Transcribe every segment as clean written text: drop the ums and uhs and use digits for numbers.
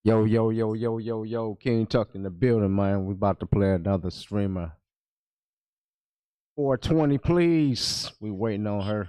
Yo, yo, yo, yo, yo, yo, King Tuck in the building, man. We about to play another streamer. 420, please. We waiting on her.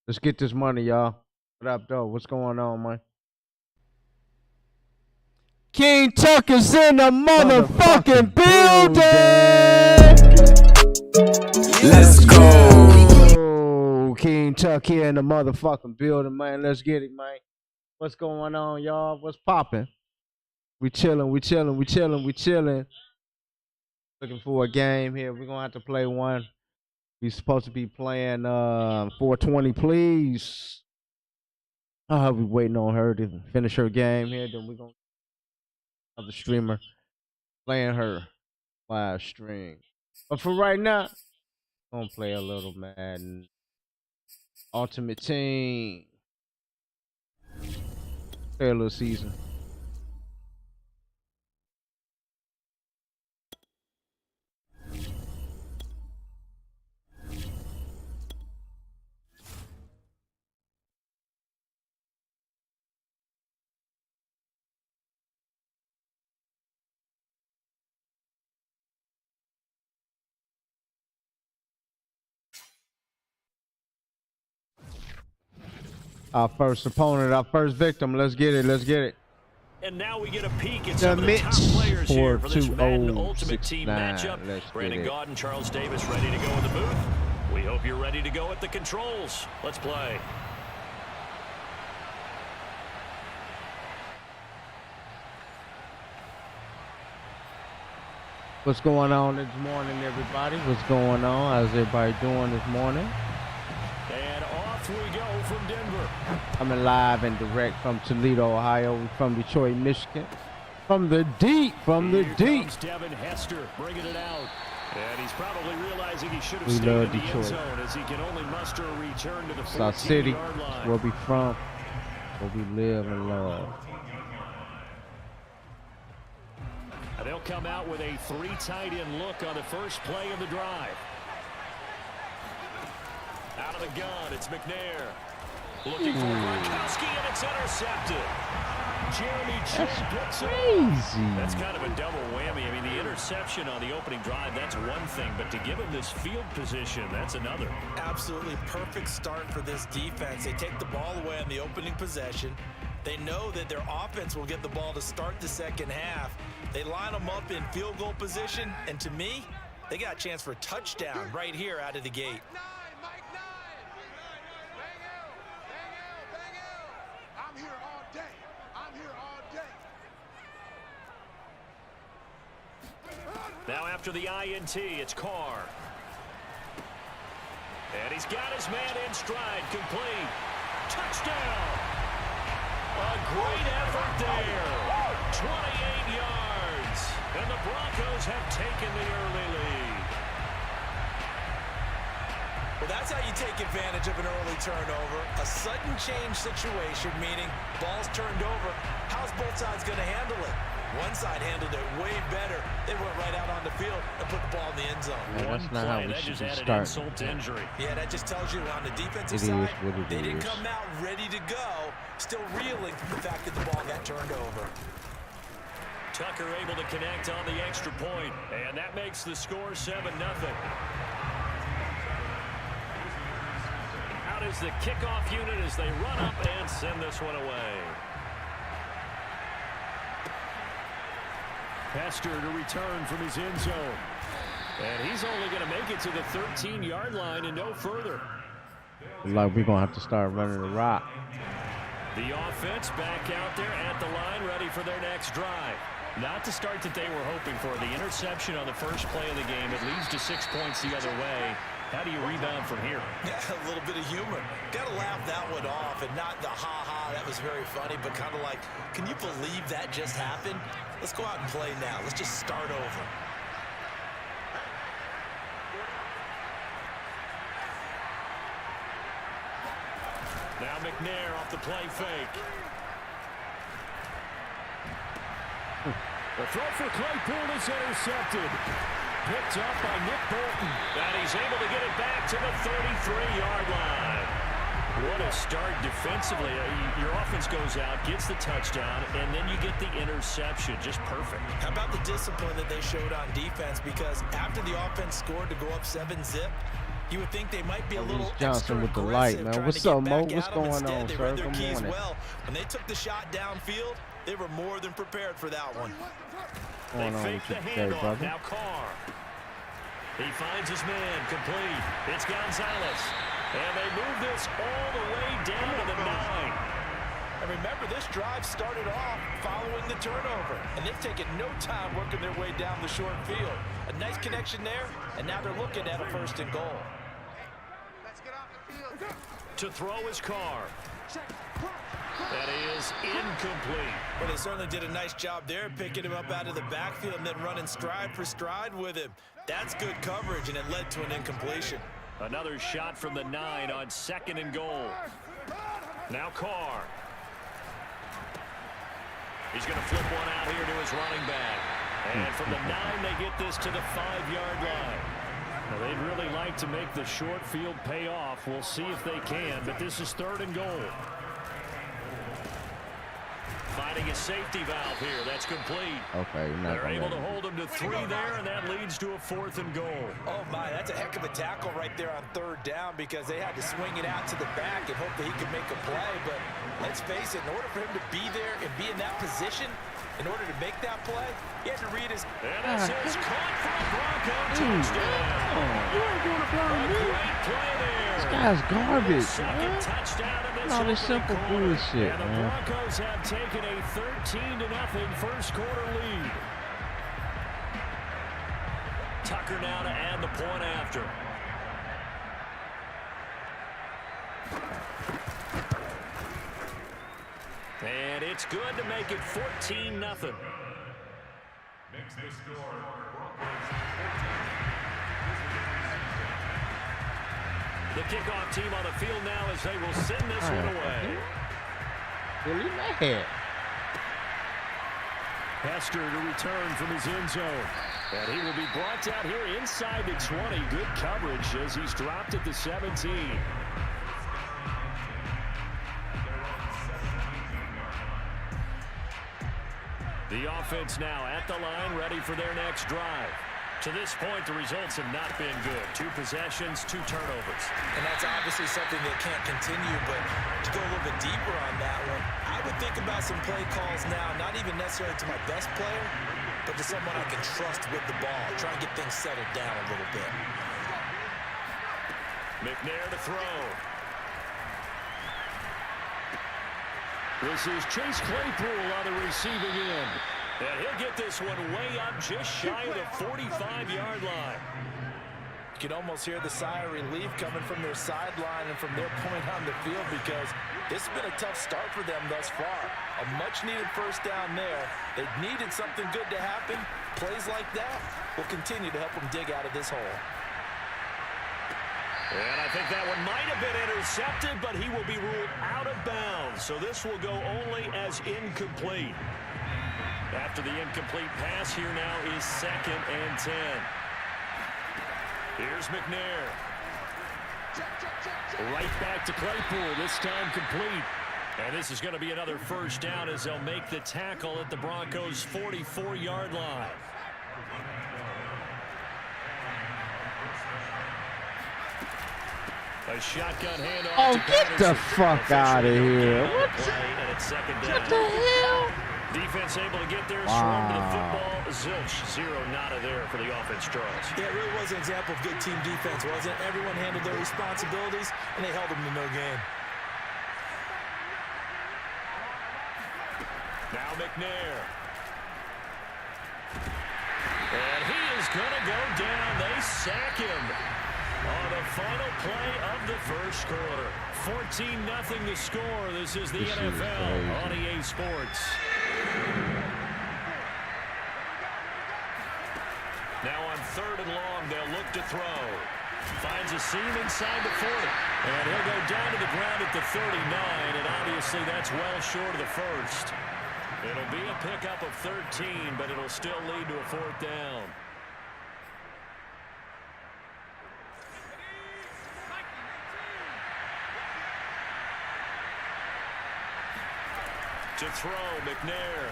Let's get this money, y'all. What up, though? What's going on, man? King Tuck is in the motherfucking building. Let's go. King Tuck here in the motherfucking building, man. Let's get it, man. What's going on, y'all? What's popping? We chilling, we chilling, we chilling, we chilling. Looking for a game here. We're gonna have to play one. We supposed to be playing 420, please. I'll be waiting on her to finish her game here. Then we're gonna have the streamer playing her live stream. But for right now, I'm gonna play a little Madden Ultimate Team. Play a little season. Our first opponent, our first victim. Let's get it. Let's get it. And now we get a peek at some of the top players here for this Madden Ultimate Team matchup. Brandon Gaudin, Charles Davis ready to go in the booth. We hope you're ready to go at the controls. Let's play. What's going on this morning, everybody? What's going on? How's everybody doing this morning? And off we go from Denver. Coming live and direct from Toledo, Ohio, from Detroit, Michigan. From the deep, Here comes Devin Hester bringing it out. And he's probably realizing he should have stayed in the end zone as he can only muster a return to the 14-yard line. Where we from, where we live and love. They'll come out with a 3 tight end look on the first play of the drive. Out of the gun, it's McNair. Looking for Gronkowski, and it's intercepted. Jeremy Chin picks it up. That's kind of a double whammy. I mean, the interception on the opening drive, that's one thing, but to give him this field position, that's another. Absolutely perfect start for this defense. They take the ball away on the opening possession. They know that their offense will get the ball to start the second half. They line them up in field goal position, and to me, they got a chance for a touchdown right here out of the gate. I'm here all day. I'm here all day. Now after the INT, it's Carr. And he's got his man in stride, complete. Touchdown! A great effort there. 28 yards. And the Broncos have taken the early lead. Well, that's how you take advantage of an early turnover. A sudden change situation, meaning ball's turned over. How's both sides going to handle it? One side handled it way better. They went right out on the field and put the ball in the end zone. Man, that's not how we should be starting. Insult to injury. Yeah, that just tells you on the defensive side, they didn't come out ready to go, still reeling from the fact that the ball got turned over. Tucker able to connect on the extra point, and that makes the score 7-0. Out is the kickoff unit as they run up and send this one away. Hester to return from his end zone. And he's only going to make it to the 13-yard line and no further. Like we're going to have to start running the rock. The offense back out there at the line, ready for their next drive. Not the start that they were hoping for. The interception on the first play of the game. It leads to 6 points the other way. How do you rebound from here? Yeah, a little bit of humor. Got to laugh that one off, and not the ha-ha, that was very funny, but kind of like, can you believe that just happened? Let's go out and play now. Let's just start over. Now McNair off the play fake. The throw for Claypool is intercepted. Picked up by Nick Bolton. And he's able to get it back to the 33-yard line. What a start defensively. Your offense goes out, gets the touchdown, and then you get the interception. Just perfect. How about the discipline that they showed on defense? Because after the offense scored to go up 7-zip, you would think they might be a little Johnson extra with the aggressive light, man. trying What's to get up, Mo? back What's at them. going Instead, on, they sir? read their Good keys morning. well. When they took the shot downfield, they were more than prepared for that one. They fake the handoff. Now Carr. He finds his man, complete. It's Gonzalez. And they move this all the way down to the 9. And remember, this drive started off following the turnover. And they've taken no time working their way down the short field. A nice connection there, and now they're looking at a 1st and goal. Let's get off the field. To throw his Carr. That is incomplete. Well, they certainly did a nice job there, picking him up out of the backfield and then running stride for stride with him. That's good coverage, and it led to an incompletion. Another shot from the 9 on 2nd and goal. Now Carr. He's going to flip one out here to his running back. And from the 9, they get this to the 5-yard line. Now, they'd really like to make the short field pay off. We'll see if they can, but this is 3rd and goal. Finding a safety valve here. That's complete. Okay, you're not They're able to hold him to 3 there, and that leads to a 4th and goal. Oh, my, that's a heck of a tackle right there on 3rd down because they had to swing it out to the back and hope that he could make a play. But let's face it, in order for him to be there and be in that position, in order to make that play, he had to read his... And this is caught for a Bronco touchdown. You ain't going to blow me. Great play there. This guy's garbage, Second man. touchdown in this All this simple bullshit, and the man. Broncos have taken a 13-0 first quarter lead. Tucker now to add the point after. And it's good to make it 14-0. Makes the score. The kickoff team on the field now as they will send this one away. Really mad. Hester to return from his end zone. And he will be brought down here inside the 20. Good coverage as he's dropped at the 17. The offense now at the line, ready for their next drive. To this point, the results have not been good. 2 possessions, 2 turnovers. And that's obviously something that can't continue, but to go a little bit deeper on that one, I would think about some play calls now, not even necessarily to my best player, but to someone I can trust with the ball. Try and get things settled down a little bit. McNair to throw. This is Chase Claypool on the receiving end. And he'll get this one way up just shy of the 45-yard line. You can almost hear the sigh of relief coming from their sideline and from their point on the field because this has been a tough start for them thus far. A much-needed first down there. They needed something good to happen. Plays like that will continue to help them dig out of this hole. And I think that one might have been intercepted, but he will be ruled out of bounds. So this will go only as incomplete. After the incomplete pass, here now is 2nd and 10. Here's McNair. Right back to Claypool, this time complete. And this is going to be another first down as they'll make the tackle at the Broncos' 44-yard line. A shotgun handoff. Oh, get the fuck out of here. What the hell? Defense able to get there, swarm to the football. Zilch, 0 nada there for the offense, Charles. Yeah, it really was an example of good team defense, wasn't it? Everyone handled their responsibilities, and they held them to no gain. Now McNair. And he is going to go down. They sack him on the final play of the first quarter. 14-0 the score. This is the NFL on EA Sports. Now on 3rd and long, they'll look to throw. Finds a seam inside the 40. And he'll go down to the ground at the 39, and obviously that's well short of the first. It'll be a pickup of 13, but it'll still lead to a 4th down. To throw, McNair.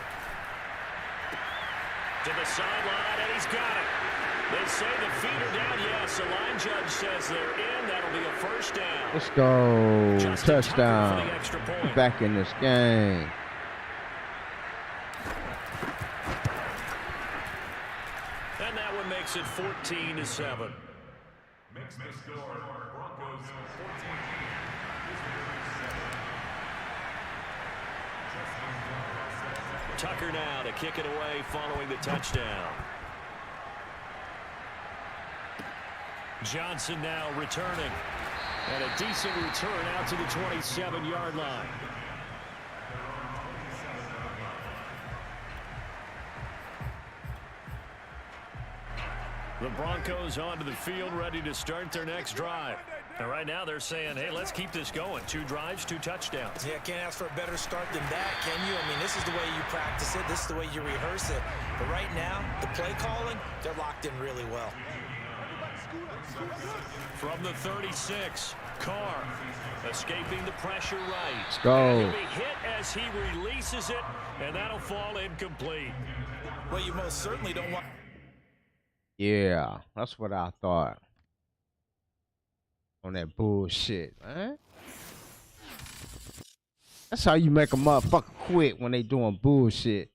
To the sideline, and he's got it. They say the feet are down. Yes, the line judge says they're in. That'll be a first down. Let's go. Justin Touchdown. for the extra point. Back in this game. And that one makes it 14-7. Makes the score. Broncos 14. Tucker now to kick it away following the touchdown. Johnson now returning. And a decent return out to the 27-yard line. The Broncos onto the field, ready to start their next drive. And right now they're saying, hey, let's keep this going. 2 drives, 2 touchdowns. Yeah, can't ask for a better start than that, can you? I mean, this is the way you practice it. This is the way you rehearse it. But right now, the play calling, they're locked in really well. From the 36, Carr escaping the pressure right. Let's go. And he'll be hit as he releases it, and that'll fall incomplete. Well, you most certainly don't want... Yeah, that's what I thought. On that bullshit, man. That's how you make a motherfucker quit when they doing bullshit.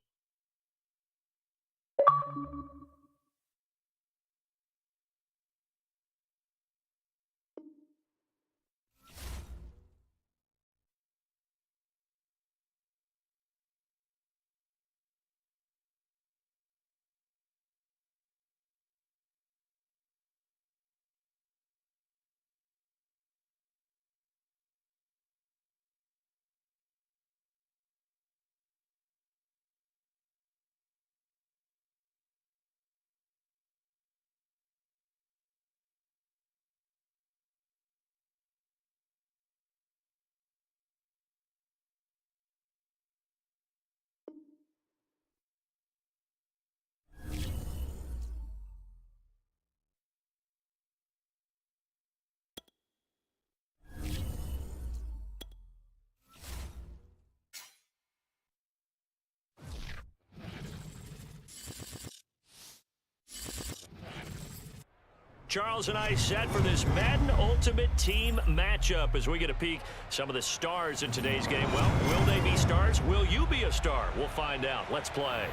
Charles and I set for this Madden Ultimate Team matchup as we get a peek some of the stars in today's game. Well, will they be stars? Will you be a star? We'll find out. Let's play.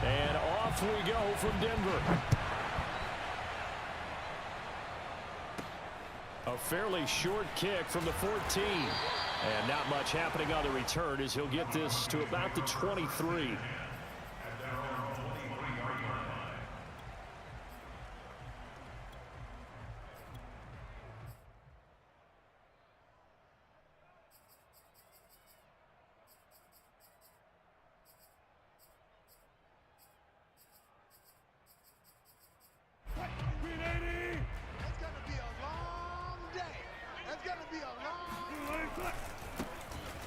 And off we go from Denver. A fairly short kick from the 14. And not much happening on the return as he'll get this to about the 23.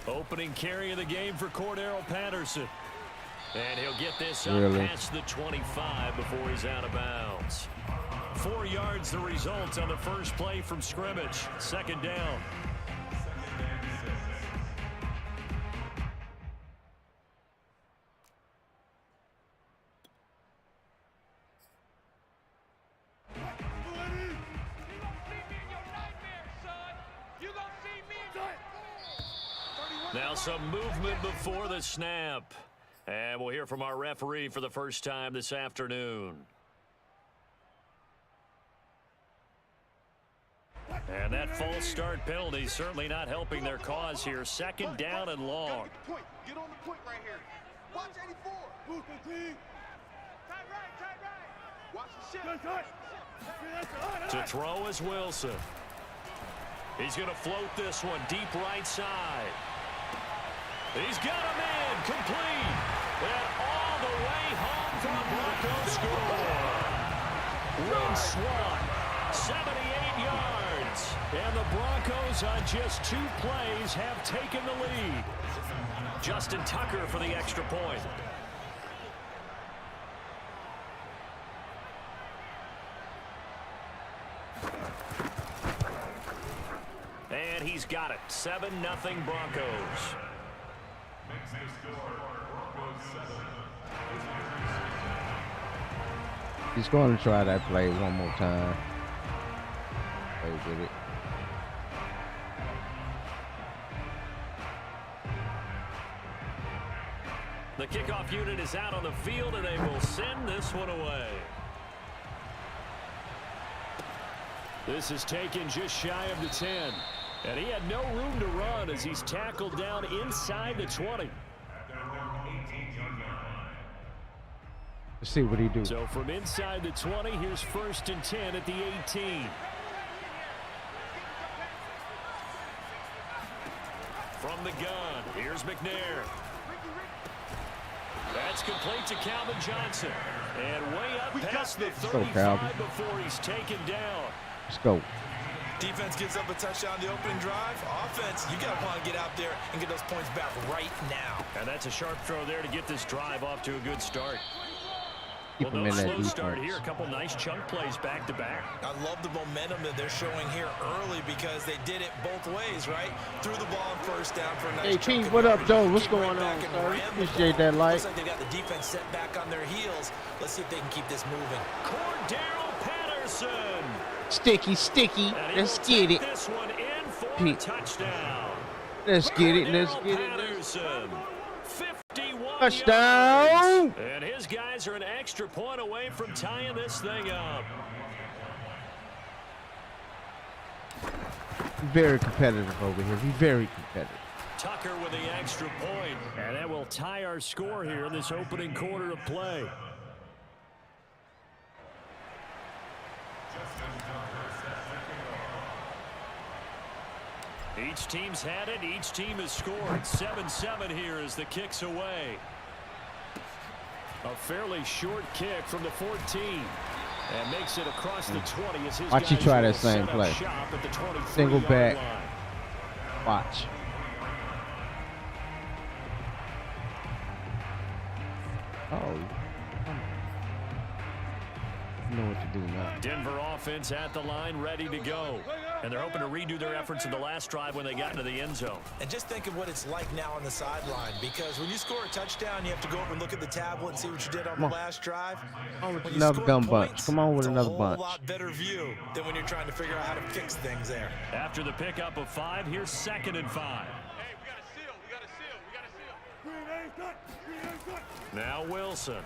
Opening carry of the game for Cordero Patterson. And he'll get this up past the 25 before he's out of bounds. 4 yards the result on the first play from scrimmage. Second down. Now some movement before the snap. And we'll hear from our referee for the first time this afternoon. And that false start penalty certainly not helping their cause here. Second down and long. Get on the point right here. Watch 84. Move the team. Tight right. Watch the shit. To throw is Wilson. He's going to float this one deep right side. He's got a man complete. And all the way home for the Broncos score. Win Swan, 78 yards. And the Broncos on just 2 plays have taken the lead. Justin Tucker for the extra point. And he's got it. 7-0 Broncos. He's going to try that play one more time. Play with it. The kickoff unit is out on the field, and they will send this one away. This is taken just shy of the 10. And he had no room to run as he's tackled down inside the 20. Let's see what he do. So from inside the 20, here's 1st and 10 at the 18. From the gun, here's McNair. That's complete to Calvin Johnson. And way up past the 35 before he's taken down. Let's go. Defense gives up a touchdown the opening drive. Offense, you got to want to get out there and get those points back right now. And that's a sharp throw there to get this drive off to a good start. Keep him in that slow defense. start here. A couple nice chunk plays back to back. I love the momentum that they're showing here early because they did it both ways, right? Threw the ball on first down for a nice Hey, chunk. Pete, what up, Joe? What's going on, sir? Appreciate that light. Looks like they got the defense set back on their heels. Let's see if they can keep this moving. Cordero Patterson. Sticky. Let's get it. This one in for Pete. a touchdown. Let's get it. Patterson, 51 Touchdown. yards. And his guys are an extra point away from tying this thing up. Very competitive over here. Very competitive. Tucker with the extra point. And that will tie our score here in this opening quarter of play. Each team's had it. Each team has scored. 7-7 here as the kick's away. A fairly short kick from the 14. And makes it across the 20 as his Watch you guys try will that same set up play. shop at the 23-yard Single back. line. Watch. Oh. You know what to do now. Denver offense at the line, ready to go. And they're hoping to redo their efforts in the last drive when they got into the end zone. And just think of what it's like now on the sideline, because when you score a touchdown, you have to go over and look at the tablet and see what you did on the last drive. Come on with When you another score gun bunch. points, Come on with it's another a bunch. whole lot better view than when you're trying to figure out how to fix things there. After the pickup of 5, here's 2nd and 5. Hey, we got a seal. We got a seal. We got a seal. Now Wilson.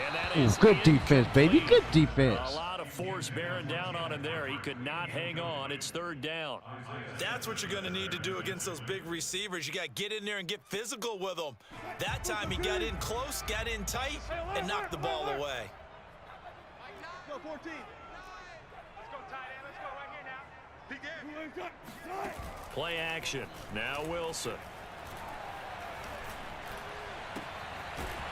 And that Ooh, is good defense, baby. Good defense. A lot of force bearing down on him there. He could not hang on. It's 3rd down. That's what you're going to need to do against those big receivers. You got to get in there and get physical with them. That time he got in close, got in tight, and knocked the ball away. Let's go, 14. Let's go, tight end. Let's go right here now. Peek in. Play action. Now Wilson.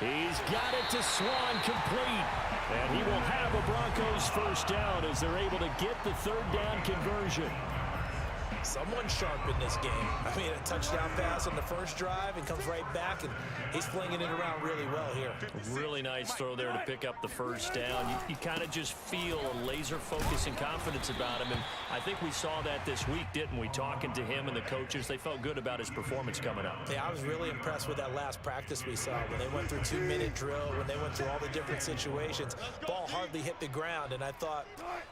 He's got it to Swan, complete. And he will have a Broncos 1st down as they're able to get the 3rd down conversion. Someone sharp in this game. I mean, a touchdown pass on the first drive and comes right back, and he's flinging it around really well here. Really nice throw there to pick up the 1st down. You kind of just feel a laser focus and confidence about him, and I think we saw that this week, didn't we? Talking to him and the coaches, they felt good about his performance coming up. Yeah, I was really impressed with that last practice we saw when they went through 2-minute drill, when they went through all the different situations. Ball hardly hit the ground, and I thought,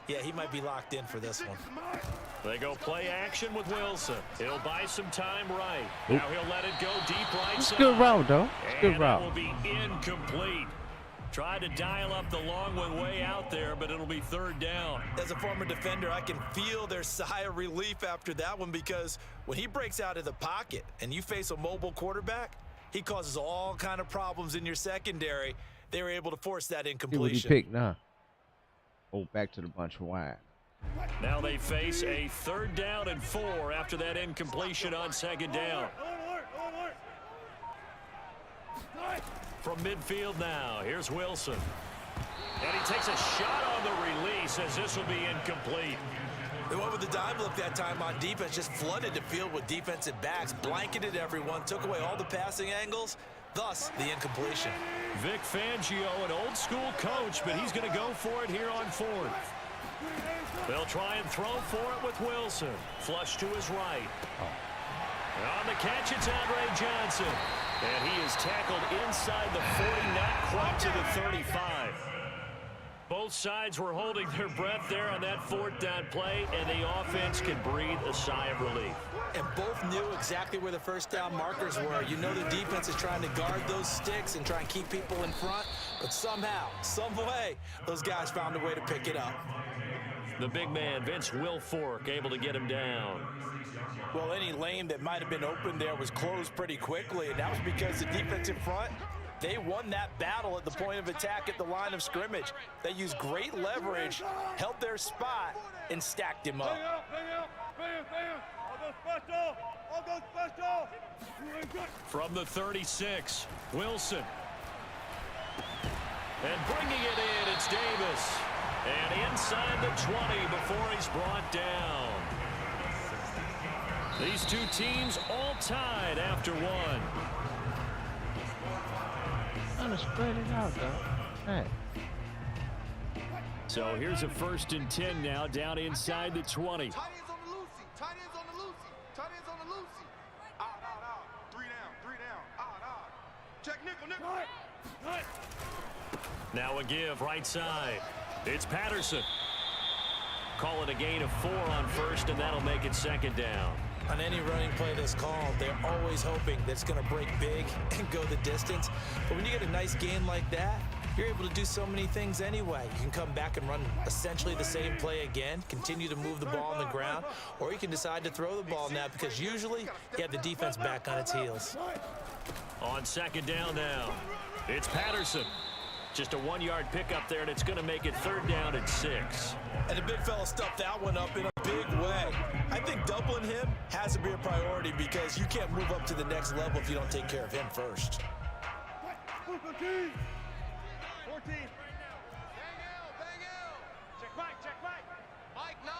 yeah, he might be locked in for this one. They go play action with Wilson. He'll buy some time right. Now he'll let it go deep right It's a side. good route, though. It's a good And route. it will be incomplete. Tried to dial up the long one way out there, but it'll be 3rd down. As a former defender, I can feel their sigh of relief after that one, because when he breaks out of the pocket and you face a mobile quarterback, he causes all kind of problems in your secondary. They were able to force that See what he incompletion. picked now. Oh, back to the bunch wide. Now they face a 3rd down and 4 after that incompletion on 2nd down. From midfield now, here's Wilson. And he takes a shot on the release as this will be incomplete. They went with the dime look that time on defense, just flooded the field with defensive backs, blanketed everyone, took away all the passing angles, thus the incompletion. Vic Fangio, an old school coach, but he's going to go for it here on 4th. They'll try and throw for it with Wilson. Flush to his right. On the catch, it's Andre Johnson. And he is tackled inside the 40, not quite to the 35. Both sides were holding their breath there on that 4th down play, and the offense can breathe a sigh of relief. And both knew exactly where the 1st down markers were. You know the defense is trying to guard those sticks and try and keep people in front, but somehow, some way, those guys found a way to pick it up. The big man, Vince Wilfork, able to get him down. Well, any lane that might have been open there was closed pretty quickly, and that was because the defense in front, they won that battle at the point of attack at the line of scrimmage. They used great leverage, held their spot, and stacked him up. From the 36, Wilson. And bringing it in, it's Davis. And inside the 20 before he's brought down. These two teams all tied after one. Trying to spread it out, though. Hey. So here's a 1st and 10 now, down inside the 20. Tight ends on the Lucy. Tight ends on the Lucy. Tight ends on the Lucy. Out. 3 down. Out. Check nickel. Now a give right side. It's Patterson. Call it a gain of 4 on 1st, and that'll make it 2nd down. On any running play that's called, they're always hoping that it's going to break big and go the distance. But when you get a nice gain like that, you're able to do so many things anyway. You can come back and run essentially the same play again, continue to move the ball on the ground, or you can decide to throw the ball now, because usually you have the defense back on its heels. On 2nd down now, it's Patterson. Just a 1-yard pickup there, and it's going to make it 3rd down and 6. And the big fella stuffed that one up in a big way. I think doubling him has to be a priority, because you can't move up to the next level if you don't take care of him first. 14. Bang out. Check Mike. Mike 9.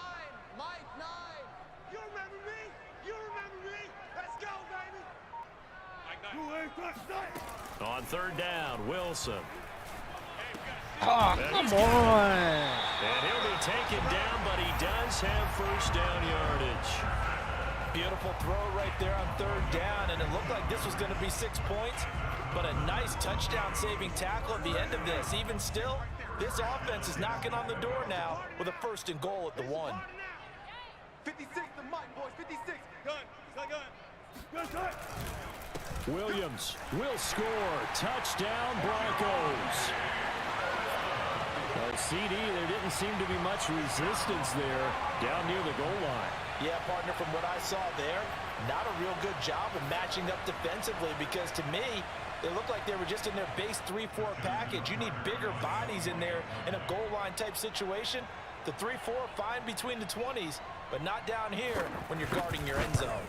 On third down, Wilson. Oh, come on. And he'll be taken down, but he does have first down yardage. Beautiful throw right there on third down, and it looked like this was going to be 6 points, but a nice touchdown-saving tackle at the end of this. Even still, this offense is knocking on the door now with a first and goal at the 1. 56 the mic, boys. 56. Gun. Williams will score. Touchdown, Broncos. CD, there didn't seem to be much resistance there down near the goal line. Yeah, partner, from what I saw there, not a real good job of matching up defensively, because to me, it looked like they were just in their base 3-4 package. You need bigger bodies in there in a goal line type situation. The 3-4 fine between the 20s, but not down here when you're guarding your end zone.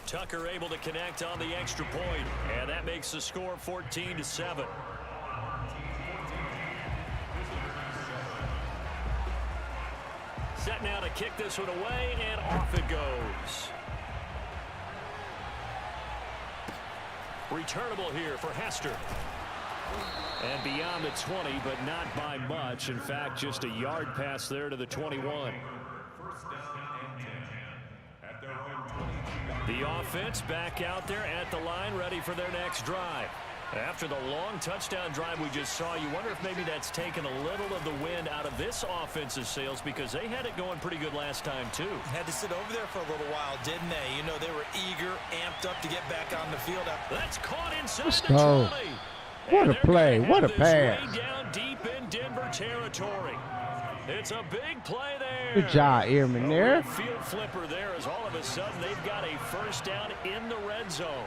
Tucker able to connect on the extra point, and that makes the score 14-7. Set now to kick this one away, and off it goes. Returnable here for Hester. And beyond the 20, but not by much. In fact, just a yard pass there to the 21. The offense back out there at the line, ready for their next drive. After the long touchdown drive we just saw, you wonder if maybe that's taken a little of the wind out of this offense's sails, because they had it going pretty good last time too. Had to sit over there for a little while, didn't they? You know, they were eager, amped up to get back on the field. That's caught inside Let's the go. 20. What a play. What a pass. Way down deep in Denver territory. It's a big play there. Good job, Ehrman there. Field flipper there, as all of a sudden they've got a first down in the red zone.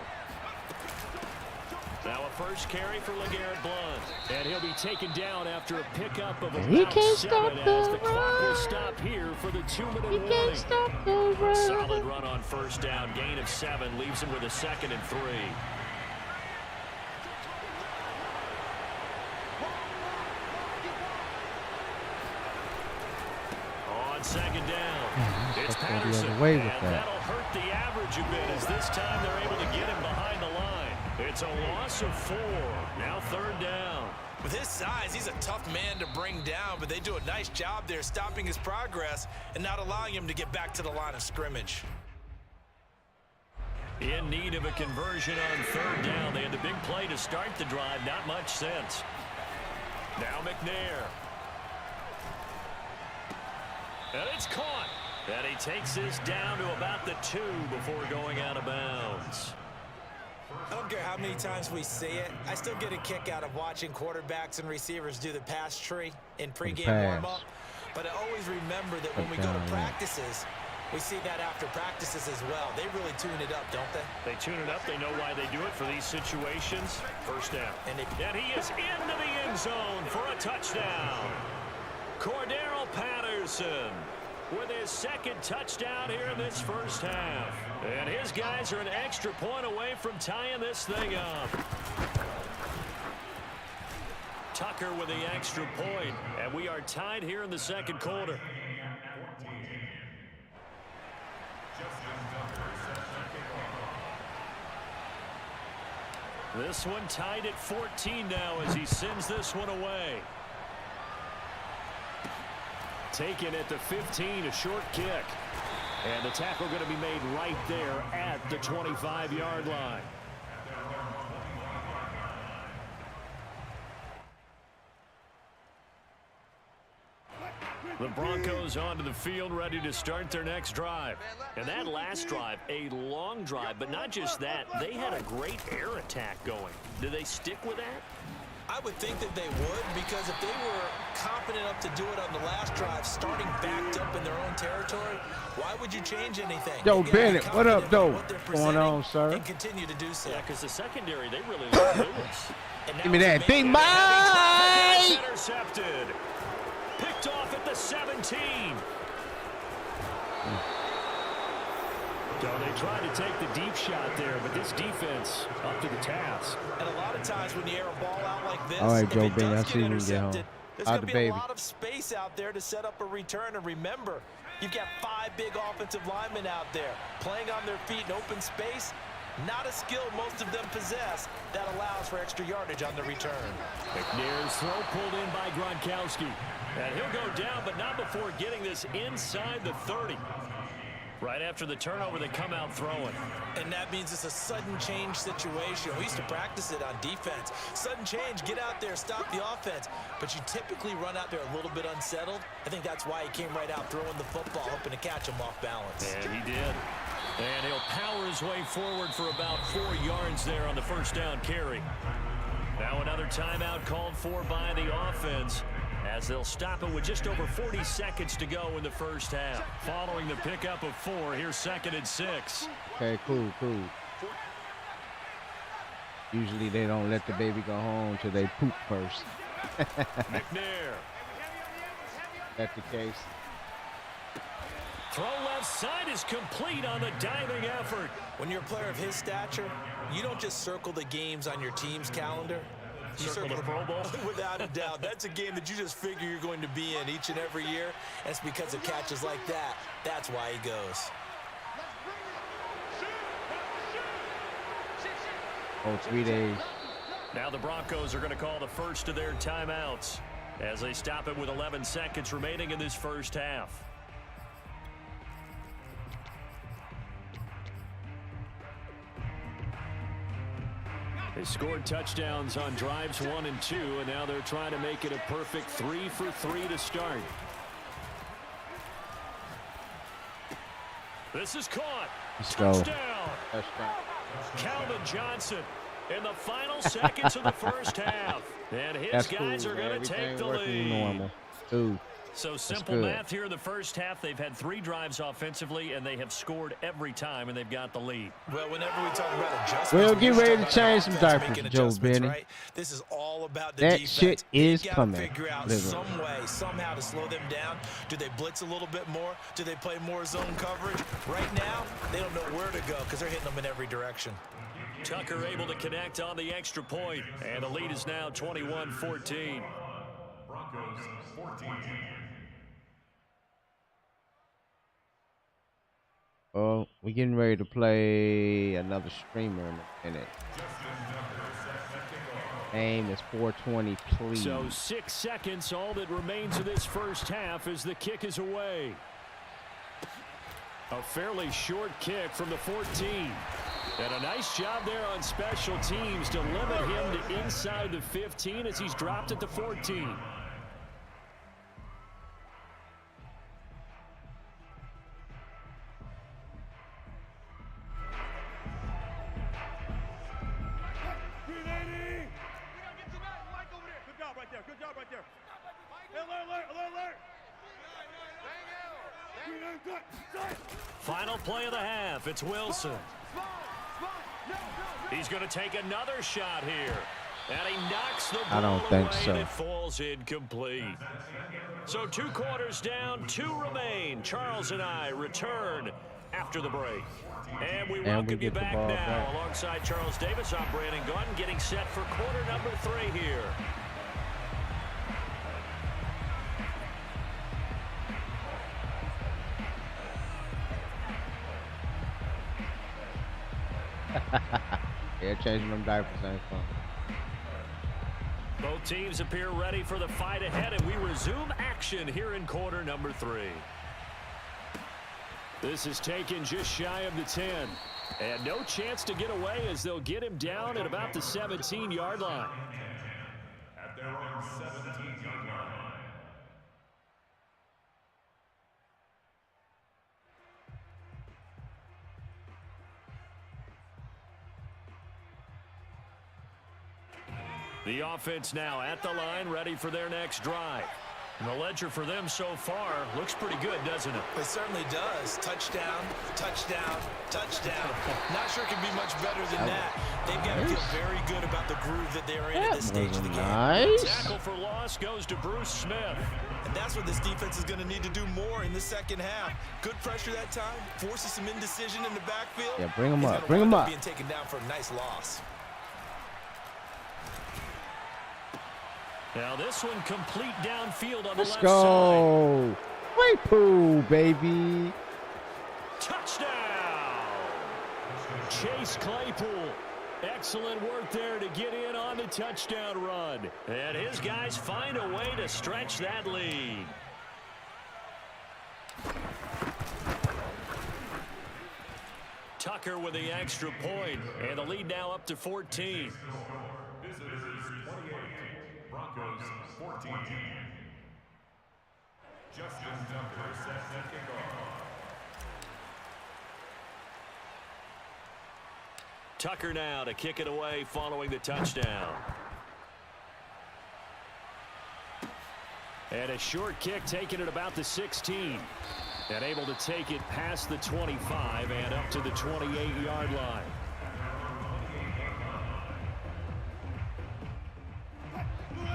Now a first carry for LeGarrette Blount. And he'll be taken down after a pickup of about 7 as the clock will stop here for the 2-minute warning. Can't stop the run. Solid run on first down. Gain of 7 leaves him with a 2nd and 3. On second down, it's Patterson. And that'll hurt the average a bit, as this time they're able to get him behind the line. It's a loss of 4. Now third down. With his size, he's a tough man to bring down, but they do a nice job there stopping his progress and not allowing him to get back to the line of scrimmage. In need of a conversion on third down. They had the big play to start the drive. Not much sense. Now McNair. And it's caught. And he takes this down to about the 2 before going out of bounds. I don't care how many times we see it. I still get a kick out of watching quarterbacks and receivers do the pass tree in pregame warm-up. But I always remember that when we go to practices, we see that after practices as well. They really tune it up, don't they? They tune it up. They know why they do it for these situations. First down. And he is into the end zone for a touchdown. Cordero Patterson with his 2nd touchdown here in this first half. And his guys are an extra point away from tying this thing up. Tucker with the extra point, and we are tied here in the second quarter. This one tied at 14 now as he sends this one away. Taken at the 15, a short kick. And the tackle going to be made right there at the 25-yard line. The Broncos onto the field, ready to start their next drive. And that last drive, a long drive, but not just that, they had a great air attack going. Do they stick with that? I would think that they would, because if they were confident enough to do it on the last drive, starting backed up in their own territory, why would you change anything? Yo, Bennett, what up, though? What's going on, sir? And continue to do so. Yeah, because the secondary, they really like Lewis. Give me that thing, Mike! Intercepted. Picked off at the 17. So they tried to take the deep shot there, but this defense up to the task. And a lot of times when you air a ball out like this, all right, if Joe it Bennett, I does see get you get home. intercepted, there's Out going the to be baby. a lot of space out there to set up a return. And remember, you've got 5 big offensive linemen out there playing on their feet in open space. Not a skill most of them possess that allows for extra yardage on the return. McNair's throw pulled in by Gronkowski. And he'll go down, but not before getting this inside the 30. Right after the turnover, they come out throwing. And that means it's a sudden change situation. We used to practice it on defense. Sudden change, get out there, stop the offense. But you typically run out there a little bit unsettled. I think that's why he came right out throwing the football, hoping to catch him off balance. And he did. And he'll power his way forward for about 4 yards there on the first down carry. Now another timeout called for by the offense, as they'll stop it with just over 40 seconds to go in the first half. Following the pickup of 4, here's 2nd and 6. Okay, cool. Usually they don't let the baby go home till they poop first. McNair. That's the case. Throw left side is complete on the diving effort. When you're a player of his stature, you don't just circle the games on your team's calendar. You Circle the Pro Bowl? Without a doubt. That's a game that you just figure you're going to be in each and every year. And it's because of catches like that. That's why he goes. Oh, 3 days. Now the Broncos are going to call the first of their timeouts as they stop it with 11 seconds remaining in this first half. They scored touchdowns on drives 1 and 2, and now they're trying to make it a perfect 3 for 3 to start. This is caught. Let's Touchdown. go. Calvin Johnson in the final seconds of the first half. And his guys are going to take the lead. Normal. Dude. So simple math here in the first half. They've had 3 drives offensively, and they have scored every time, and they've got the lead. Well, whenever we talk about adjustments, Well, get ready to change some diapers, Joe Benny. right? This is all about the That defense. shit is They gotta coming. figure out some way, somehow to slow them down. Do they blitz a little bit more? Do they play more zone coverage? Right now, they don't know where to go because they're hitting them in every direction. Tucker able to connect on the extra point, and the lead is now 21-14. Broncos 14. Oh, we're getting ready to play another streamer in a minute. Aim is 420, please. So 6 seconds, all that remains of this first half as the kick is away. A fairly short kick from the 14. And a nice job there on special teams to limit him to inside the 15 as he's dropped at the 14. Final play of the half. It's Wilson. He's going to take another shot here. And he knocks the ball I don't think away, so. and it falls incomplete. So 2 quarters down, 2 remain. Charles and I return after the break. And we welcome you back now alongside Charles Davis. I'm Brandon Gordon getting set for quarter number 3 here. Yeah, changing them diapers ain't fun. Both teams appear ready for the fight ahead, and we resume action here in quarter number 3. This is taken just shy of the 10. And no chance to get away as they'll get him down at about the 17-yard line. At their own 17-yard line. The offense now at the line, ready for their next drive. And the ledger for them so far looks pretty good, doesn't it? It certainly does. Touchdown, touchdown, touchdown. Not sure it can be much better than that. They've got to feel very good about the groove that they're in at this stage of the game. Nice. Tackle for loss goes to Bruce Smith. And that's what this defense is going to need to do more in the second half. Good pressure that time, forces some indecision in the backfield. Yeah, bring him He's up. gonna Bring him wind up. Being taken down for a nice loss. Now this one complete downfield on the Let's left go. Great pool, baby. side. Touchdown! Chase Claypool. Excellent work there to get in on the touchdown run. And his guys find a way to stretch that lead. Tucker with the extra point, and the lead now up to 14. Visitors 28, Broncos 14. Justin Tucker sets the kickoff. Tucker now to kick it away following the touchdown. And a short kick taken at about the 16. And able to take it past the 25 and up to the 28-yard line.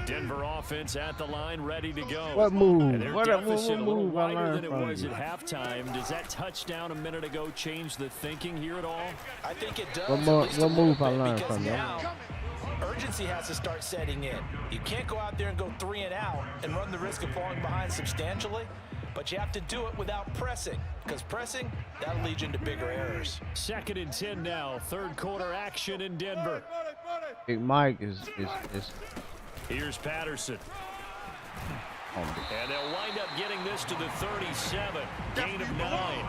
Denver offense at the line, ready to go. What move? And their What deficit a little move I wider learned than it from was you? at halftime. Does that touchdown a minute ago change the thinking here at all? I think it does. What move I learned because from you? now urgency has to start setting in. You can't go out there and go 3 and out and run the risk of falling behind substantially, but you have to do it without pressing, because pressing, that'll lead you into bigger errors. 2nd and 10 now. Third quarter action in Denver. Big Mike is Here's Patterson. And they'll wind up getting this to the 37. Gain of 9.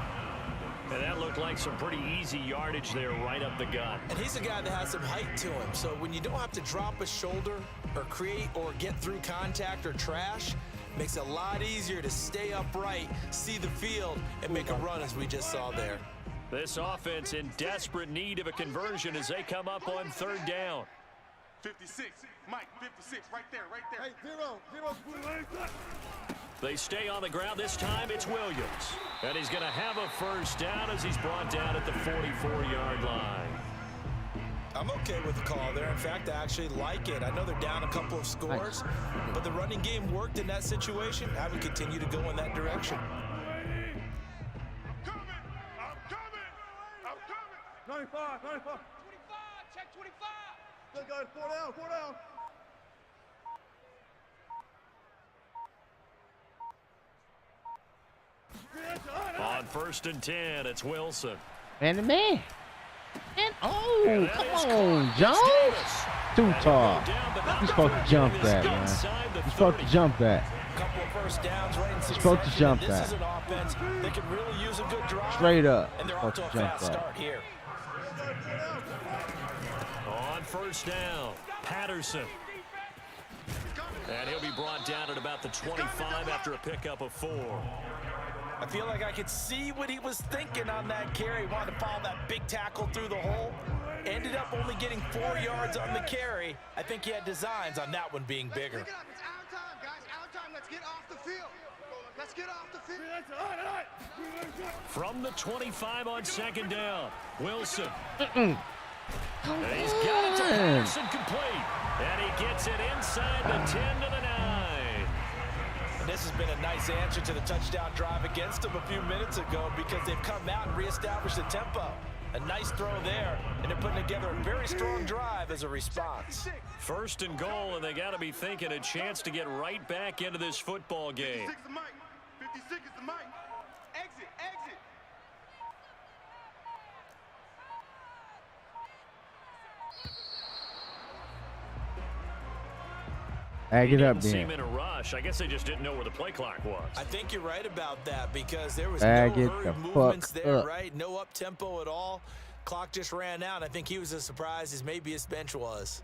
And that looked like some pretty easy yardage there right up the gut. And he's a guy that has some height to him, so when you don't have to drop a shoulder or create or get through contact or trash, makes it a lot easier to stay upright, see the field, and make a run as we just saw there. This offense in desperate need of a conversion as they come up on 3rd down. 56, Mike, 56, right there, right there. Hey, 0. They stay on the ground. This time it's Williams. And he's going to have a first down as he's brought down at the 44-yard line. I'm okay with the call there. In fact, I actually like it. I know they're down a couple of scores, but the running game worked in that situation. I would continue to go in that direction. I'm coming. 95. 25, check 25. Good guys, 4 down. On 1st and 10, it's Wilson. man. And oh, And that come is on, caught. Jones. Davis. Too And he'll tall. go down, but not You're supposed to before jump he that, is man. inside the You're supposed to 30. jump that. Couple of first downs right in succession. supposed to jump This that. is an offense that can really use a good drive. Straight up. And they're Supposed off to a to jump fast that. start here. On 1st down, Patterson. And he'll be brought down at about the 25 after a pickup of 4. I feel like I could see what he was thinking on that carry. He wanted to follow that big tackle through the hole. Ended up only getting 4 yards on the carry. I think he had designs on that one being bigger. It's our time, guys. Our time. Let's get off the field. Let's get off the field. From the 25 on 2nd down, Wilson. And he's got it to Patterson complete. And he gets it inside the 10 to the 9. And this has been a nice answer to the touchdown drive against them a few minutes ago, because they've come out and reestablished the tempo. A nice throw there, and they're putting together a very strong drive as a response. 1st and goal, and they got to be thinking a chance to get right back into this football game. 56 is Mike. 56 is the Mike. Exit. Ag it up Didn't seem then. in a rush. I guess they just didn't know where the play clock was. I think you're right about that, because there was Bag no it hurried the movements fuck there, up. right? No up-tempo at all. Clock just ran out. I think he was as surprised as maybe his bench was.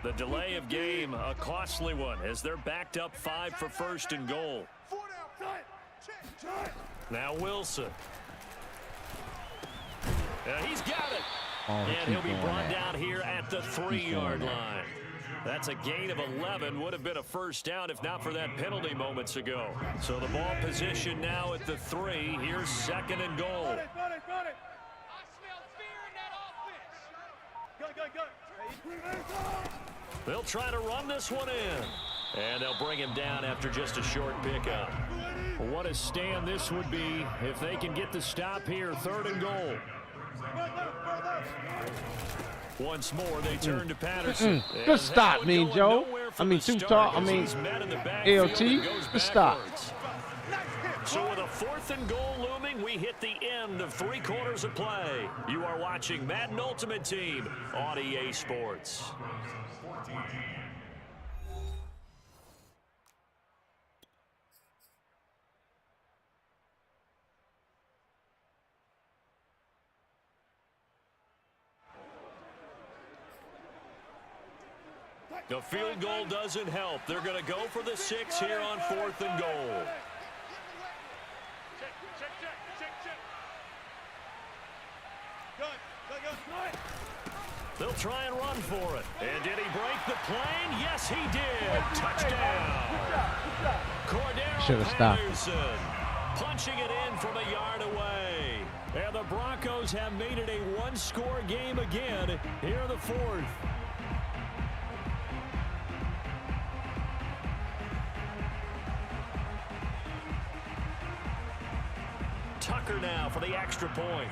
The delay of game, a costly one, as they're backed up 5 for 1st and goal. 4 down. Check. Now Wilson. He's got it. Oh, And keep he'll be going brought that. down here at the 3-yard line. That's a gain of 11. Would have been a first down if not for that penalty moments ago. So the ball position now at the 3. Here's 2nd and goal. Run it. I smell fear in that offense. Go. They'll try to run this one in. And they'll bring him down after just a short pickup. What a stand this would be if they can get the stop here. 3rd and goal. Once more, they turn to Patterson. Good And stop, that one Mean going Joe. nowhere there for I mean, the too start tall. I as mean, he's met in the backfield LT, and goes the stop. backwards. So with a 4th and goal looming, we hit the end of 3 quarters of play. You are watching Madden Ultimate Team on EA Sports. The field goal doesn't help. They're going to go for the 6 here on 4th and goal. They'll try and run for it. And did he break the plane? Yes, he did. Touchdown. Cordero Patterson punching it in from a yard away. And the Broncos have made it a 1-score game again here in the 4th. Tucker now for the extra point.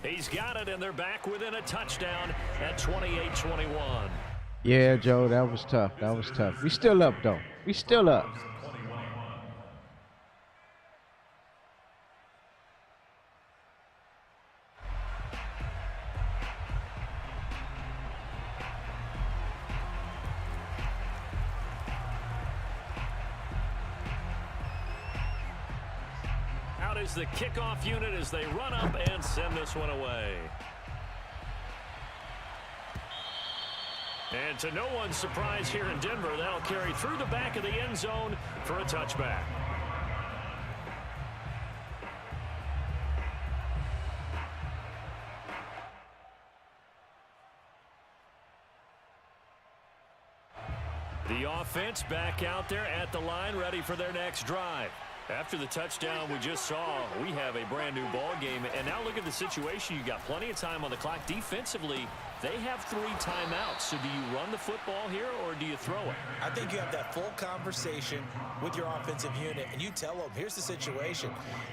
He's got it, and they're back within a touchdown at 28-21. Yeah, Joe, that was tough. That was tough. We still up, though. We still up. Is the kickoff unit as they run up and send this one away. And to no one's surprise here in Denver, that'll carry through the back of the end zone for a touchback. The offense back out there at the line, ready for their next drive. After the touchdown we just saw, we have a brand new ball game. And now look at the situation. You got plenty of time on the clock. Defensively, they have 3 timeouts. So do you run the football here or do you throw it? I think you have that full conversation with your offensive unit, and you tell them, here's the situation.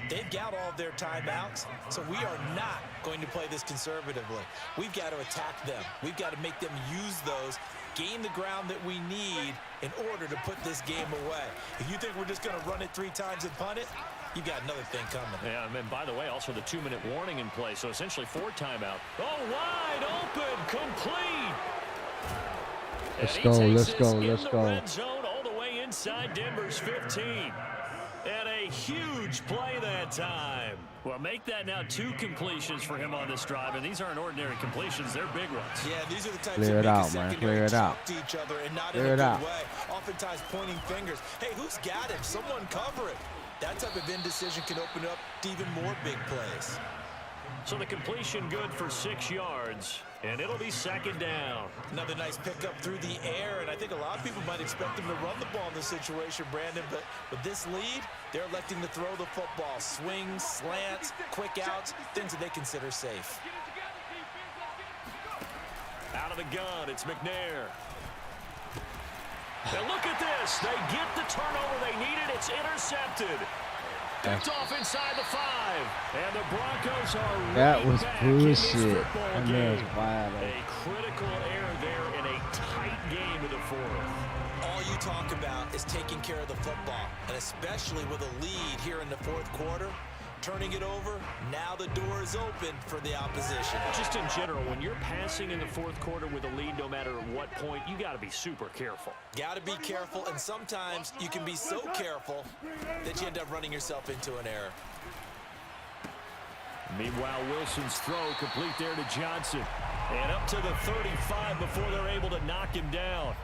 They've got all of their timeouts, so we are not going to play this conservatively. We've got to attack them. We've got to make them use those, gain the ground that we need in order to put this game away. If you think we're just going to run it 3 times and punt it, you got another thing coming. Yeah, and by the way, also the 2-minute warning in play, so essentially 4 timeout. Oh, wide open, complete. Let's go, let's go, let's go. Red zone all the way inside Denver's 15. And a huge play that time. Well, make that now 2 completions for him on this drive, and these aren't ordinary completions, they're big ones. Yeah, these are the types Clear of it out, man. Clear it out. to each other and not Clear in a it good out. way. Oftentimes pointing fingers. Hey, who's got him? Someone cover it. That type of indecision can open up to even more big plays. So the completion good for 6 yards, and it'll be 2nd down. Another nice pickup through the air, and I think a lot of people might expect him to run the ball in this situation, Brandon, but with this lead, they're electing to throw the football. Swings, slants, quick outs, things that they consider safe. Out of the gun, it's McNair. And look at this. They get the turnover they needed. It's intercepted. Picked off inside the 5. And the Broncos are That was back in this bullshit. football That game. man's wild. A critical error there in a tight game in the 4th. All you talk about is taking care of the football, and especially with a lead here in the 4th quarter, turning it over, now the door is open for the opposition. Just in general, when you're passing in the 4th quarter with a lead, no matter at what point, you got to be super careful. Got to be careful, and sometimes you can be so careful that you end up running yourself into an error. Meanwhile, Wilson's throw complete there to Johnson. And up to the 35 before they're able to knock him down.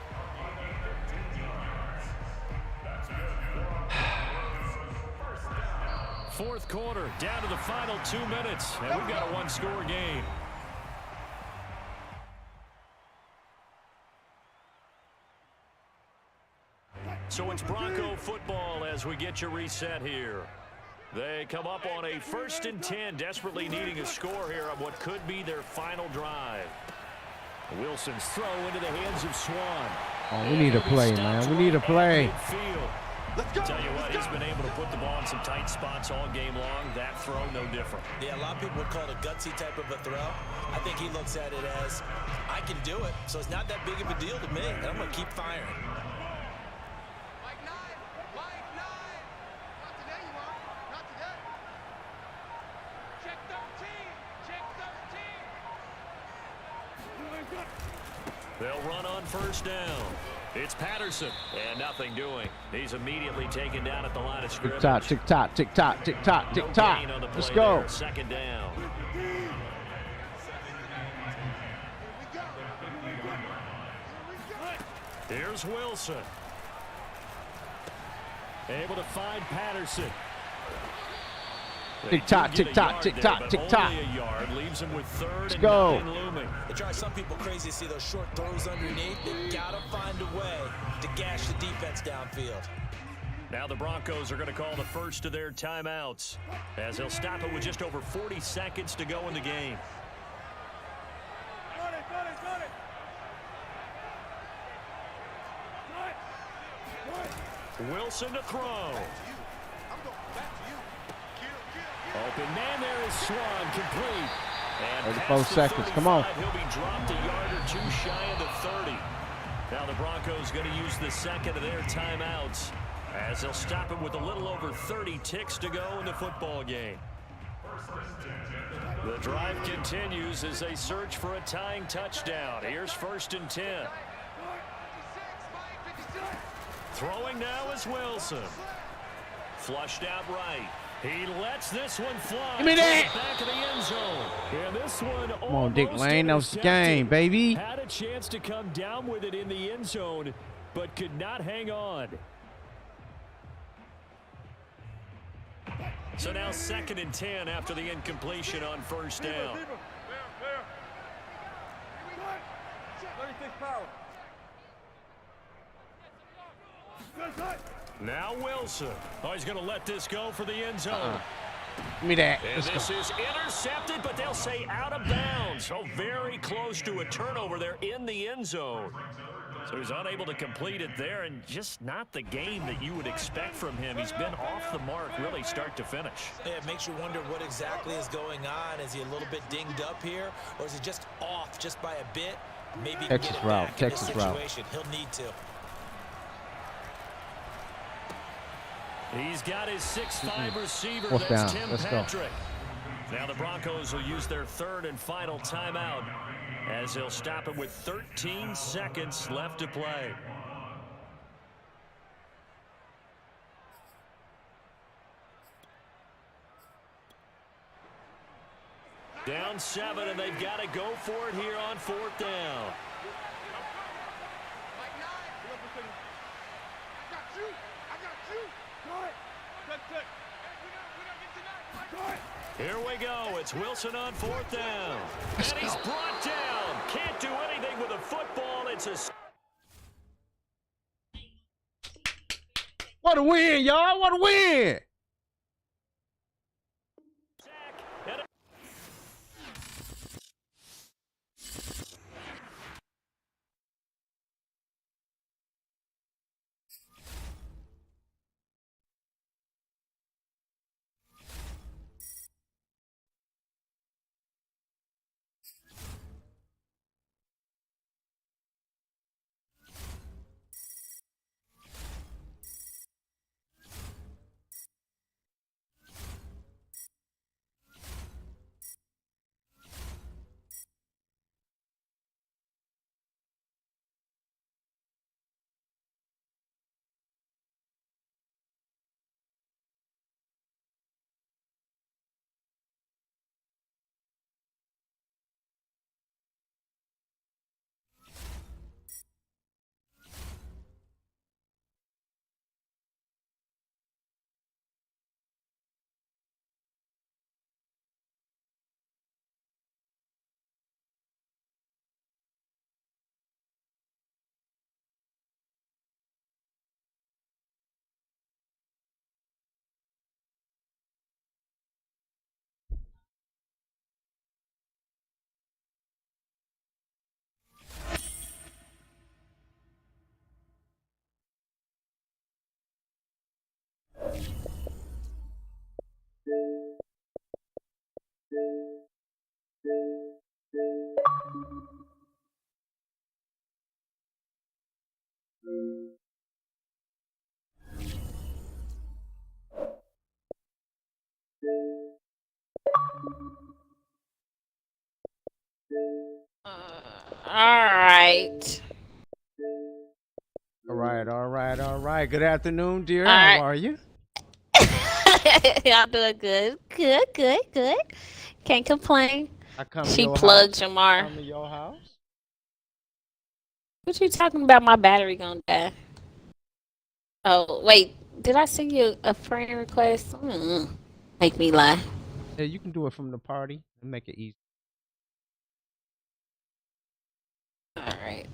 Fourth quarter, down to the final 2 minutes, and we've got a 1-score game. So it's Bronco football as we get you reset here. They come up on a 1st and 10, desperately needing a score here on what could be their final drive. Wilson's throw into the hands of Swan. Oh, we need a play, man. We need a play. Midfield. Let's go. Tell you what, he's been able to put the ball in some tight spots all game long. That throw, no different. Yeah, a lot of people would call it a gutsy type of a throw. I think he looks at it as, I can do it, so it's not that big of a deal to me, and I'm going to keep firing. Mike 9. Mike 9. Not today, you are. Not today. Check 13. Check 13. They'll run on first down. It's Patterson, and nothing doing. He's immediately taken down at the line of scrimmage. Tick tock, tick tock, tick tock, tick tock, tick tock. Let's go. There. Second down. Here's Wilson. Able to find Patterson. Tick tock, tick tock, tick tock, tick tock. Leaves him with third and go. 9 looming. It drives some people crazy to see those short throws underneath. They gotta find a way to gash the defense downfield. Now the Broncos are going to call the first of their timeouts, as they'll stop it with just over 40 seconds to go in the game. Wilson to throw. Open man there is Swan, complete. And 34 seconds, come on. He'll be dropped a yard or two shy of the 30. Now the Broncos going to use the second of their timeouts, as they'll stop it with a little over 30 ticks to go in the football game. The drive continues as they search for a tying touchdown. Here's 1st and 10. Throwing now is Wilson. Flushed out right. He lets this one fly. Give me that. Back of the end zone. And this one Come on, Dick Lane. That was the intercepted. game, baby. Had a chance to come down with it in the end zone, but could not hang on. So now 2nd and 10 after the incompletion on first down. Now Wilson. Oh, he's going to let this go for the end zone. Give me that. And Let's this go. is intercepted, but they'll say out of bounds. So very close to a turnover there in the end zone. So he's unable to complete it there, and just not the game that you would expect from him. He's been off the mark really start to finish. Yeah, it makes you wonder what exactly is going on. Is he a little bit dinged up here, or is he just off just by a bit? Maybe he can Texas get it route, back Texas in this route. situation. He'll need to. He's got his 6'5" receiver. Fourth That's down. Tim Let's go. Patrick. Now the Broncos will use their 3rd and final timeout, as they'll stop it with 13 seconds left to play. Down 7, and they've got to go for it here on 4th down. Here we go. It's Wilson on 4th down. And he's brought down. Can't do anything with a football. It's a... What a win, y'all. What a win. Alright. All right. Good afternoon, dear. All How right. are you? Y'all doing good. Good. Can't complain. I come to She your plugged house. Jamar. Come to your house. What you talking about? My battery gonna die. Oh, wait. Did I send you a friend request? Make me lie. Yeah, you can do it from the party and make it easy. Alright.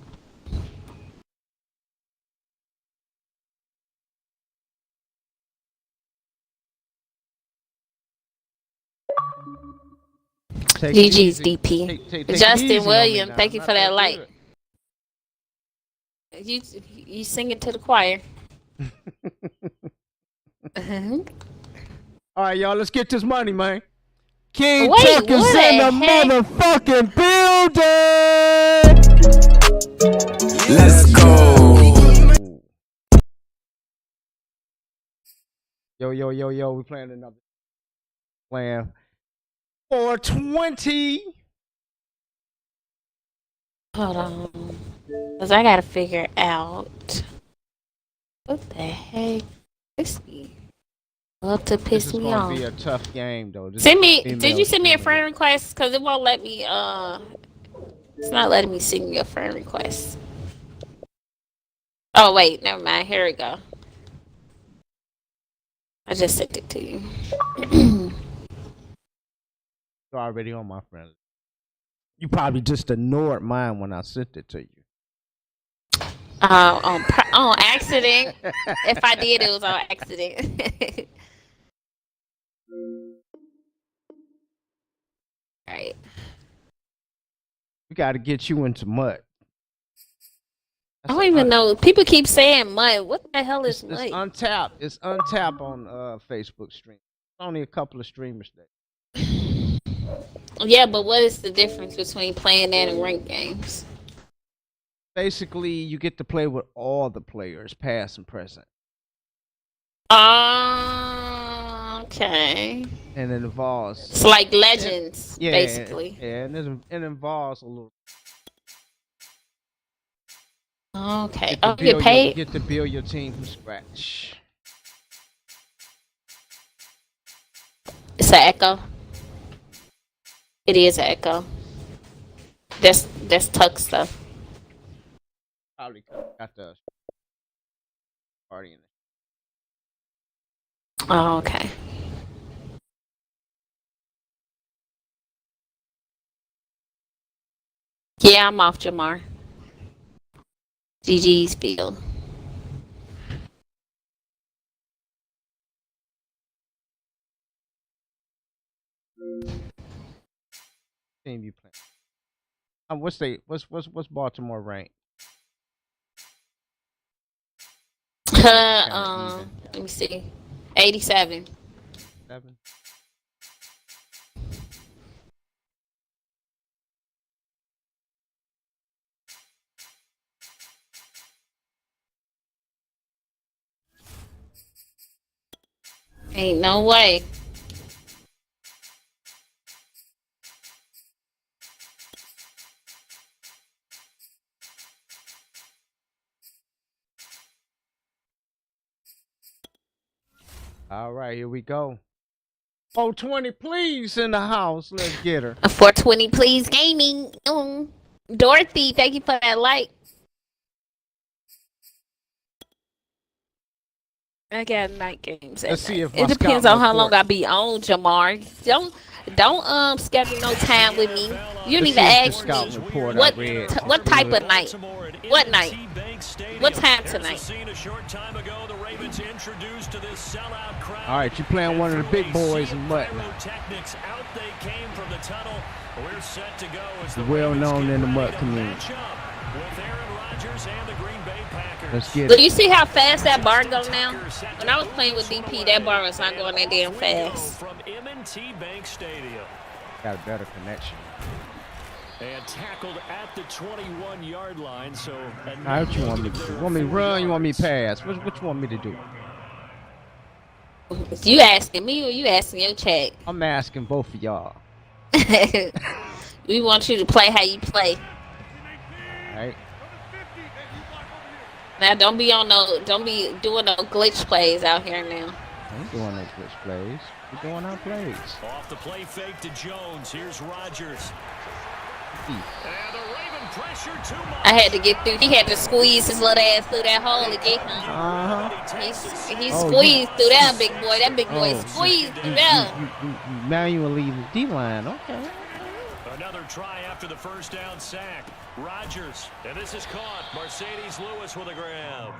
Take it GG's easy. DP. Take it Justin easy on me Williams, now. thank I'm you not for that that like. good. You sing it to the choir. All right, y'all. Let's get this money, man. Wait, KINGTUCK is what in the the heck? motherfucking building. Let's go. Yo. We playing another plan. 420. Hold on. Because I got to figure out. What the heck? This be love to This piss is me gonna off. be a tough game, though. This Send me. is Did you send me a female. friend request? Because it won't let me. It's not letting me send you a friend request. Oh wait, never mind. Here we go. I just sent it to you. You're already on my friend. You probably just ignored mine when I sent it to you. On accident. If I did, it was on accident. All right. We got to get you into mud. I don't even know. People keep saying mud. What the hell is It's mud? untapped. It's untapped on Facebook stream. Only a couple of streamers there. Yeah, but what is the difference between playing that and ranked games? Basically, you get to play with all the players, past and present. Okay. And it involves. It's like Legends, basically. Yeah, and it involves a little. Okay. Oh, you get paid? Get to build your team from scratch. It's an echo. It is an echo. That's Tuck stuff. Probably got the party in it. Oh, okay. Yeah, I'm off, Jamar. GG's field. Team you playing? What's Baltimore rank? Let me see. 87. 7. Ain't no way. All right, here we go. 420, please, in the house. Let's get her. A 420, please, gaming. Dorothy, thank you for that like. I got night games. Let's see if it my depends scout on how long report- I be on, Jamar. Don't schedule no time with me. You Let's need see to if the ask scout me report what I read. what type of night. What night? What time tonight? All right, you playing one of the big boys in Mutton. Well known in the Mutt community. Let's get Do it. you see how fast that bar go now? When I was playing with DP, that bar was not going that damn fast. From M&T Bank Stadium. Got a better connection. And tackled at the 21-yard line. So How what you want me to do? You want me to run? You want me to pass? What you want me to do? You asking me or you asking your chat? I'm asking both of y'all. We want you to play how you play. Now don't be doing no glitch plays out here now. Ain't doing no glitch plays. We doing our plays. Off the play fake to Jones. Here's Rodgers. And the Raven pressure too much. I had to get through. He had to squeeze his little ass through that hole to get him. He squeezed through that big boy. That big boy squeezed through there. Manually the D-line. Okay. Another try after the first down sack. Rodgers. And this is caught. Mercedes Lewis with a grab.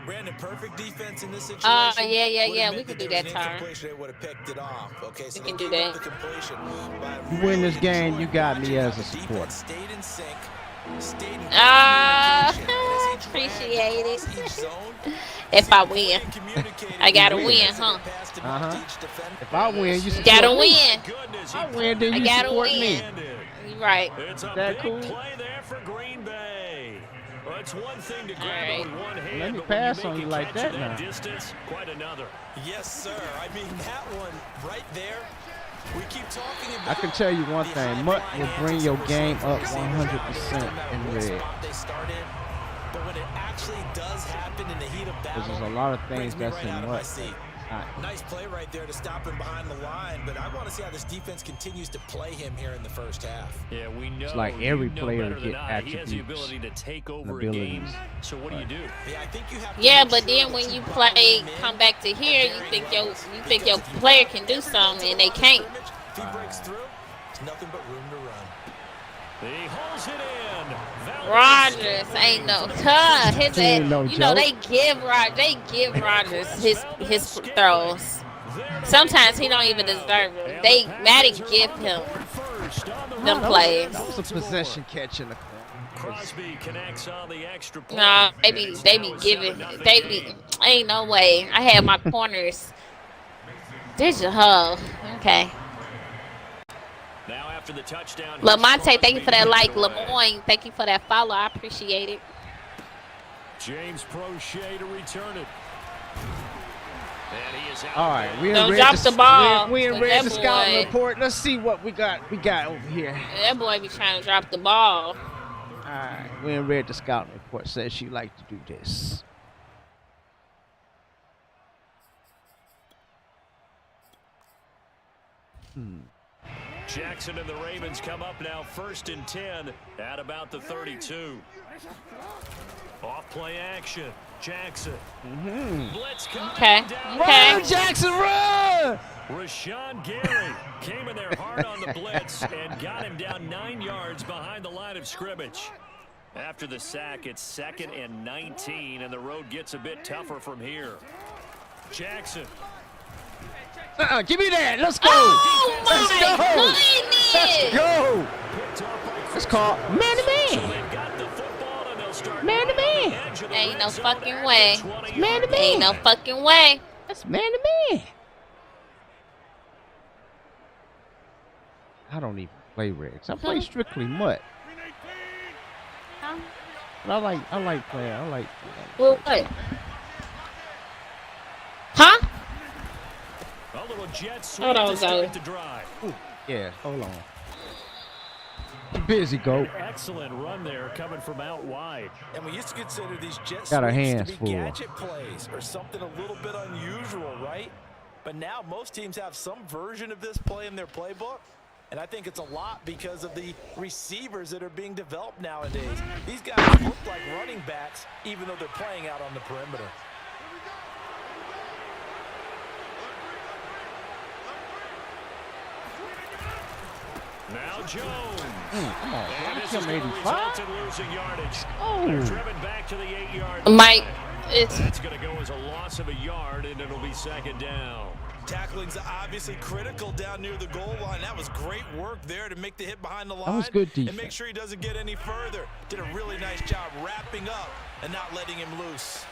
Brandon, perfect defense in this situation. Yeah. We can do that time. They would have picked it off. Okay, so we can do that. You win this game, you got me as a supporter. Stayed in sync. Appreciate it. If I win, I gotta win, huh? If I win, you gotta win. If I win, then you support me. Right. It's a that big cool? play there for Green Bay. Well, it's one thing to grab it with one hand, Let me but pass when on you make a like catch that at now. Distance, quite another. Yes, sir. I mean, that one right there. We keep talking about. I can tell you one thing. Mutt will bring your game up 100% in red. They started, but when it actually does happen in the heat of battle, There's a lot of things that's in Mutt. Nice play right there to stop him behind the line, but I want to see how this defense continues to play him here in the first half. Yeah, we know. It's like every player better get than I. He has the attributes ability to take and over a game. abilities. So what do you do? Yeah, I think you have to Yeah, but then when you come back to here, you think your player can do something and they can't. If he breaks through, there's nothing but room to run. He holds it in. Rodgers ain't no cut. His Ain't ass, no you know joke. they give Rodgers his throws. Sometimes he don't even deserve them. Madden give him them plays. That was a possession catch in the corner. Crosby connects on the extra point. No, they be giving. Ain't no way. I had my corners. Did you? Oh, okay. Now after the touchdown, Lamonte, thank you for that like. Lemoyne, thank you for that follow. I appreciate it. James Prochet to return it. And he is out. All right, we Don't in drop the ball. We in read the That scouting boy- report. Let's see what we got over here. That boy be trying to drop the ball. All right, we in read the scouting report. Says she like to do this. Jackson and the Ravens come up now 1st and 10 at about the 32. Off play action. Jackson. Blitz coming Okay. down. Run, Jackson, run! Rashawn Gary came in there hard on the blitz and got him down 9 yards behind the line of scrimmage. After the sack, it's 2nd and 19, and the road gets a bit tougher from here. Jackson. Give me that. Let's go. Oh Let's my go. goodness! Let's go. Picked off by It's called man to So man. they've got the football, and they'll start Man to on the man. edge of the Ain't red no zone fucking at the way. 20-yard Man to man. Ain't no fucking way. That's man to man. I don't even play Regs. I play strictly Mutt. But I like playing. What? Huh? A little jet sweep Hold on, to start Zoe. the drive. Yeah, hold on. You busy, goat. Excellent run there coming from out wide. And we used to consider these jet Got our sweeps hands to be full. gadget plays or something a little bit unusual, right? But now most teams have some version of this play in their playbook. And I think it's a lot because of the receivers that are being developed nowadays. These guys look like running backs even though they're playing out on the perimeter. Now Jones. Come on, And that's this is him going to 85. result in losing yardage. Oh. They're driven back to the 8-yard Mike, line. it's That's going to go as a loss of a yard, and it'll be 2nd down. Tackling's obviously critical down near the goal line. That was great work there to make the hit behind the line. was good And defense. make sure he doesn't get any further. Did a really nice job wrapping up and not letting him loose.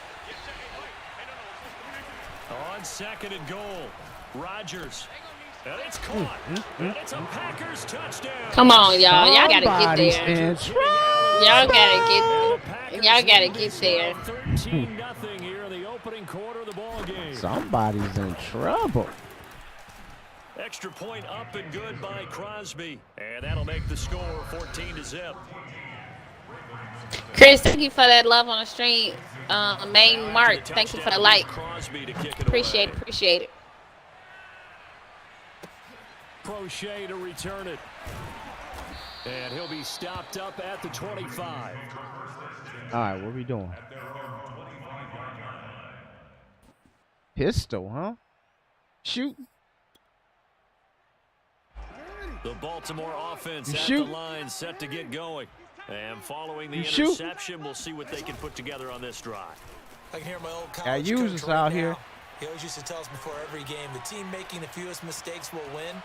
On 2nd and goal, Rodgers. And it's caught. And it's a Packers touchdown. come on, y'all. Y'all gotta get Somebody's there. in trouble. Y'all gotta The get. Packers Y'all gotta lead get this there. now 13-0 here in the opening quarter of the ball game. Somebody's in trouble. Extra point up and good by Crosby. And that'll make the score 14-0. Chris, thank you for that love on the stream. Main Mark, thank you for the like. Appreciate it. Appreciate it. Crochet to return it. And he'll be stopped up at the 25. All right, what are we doing? Pistol, huh? Shoot. The Baltimore offense at shoot. the line set to get going. And following the shoot. interception, we'll see what they can put together on this drive. I can hear my old Got college users coach right out now. here. He always used to tell us before every game, the team making the fewest mistakes will win.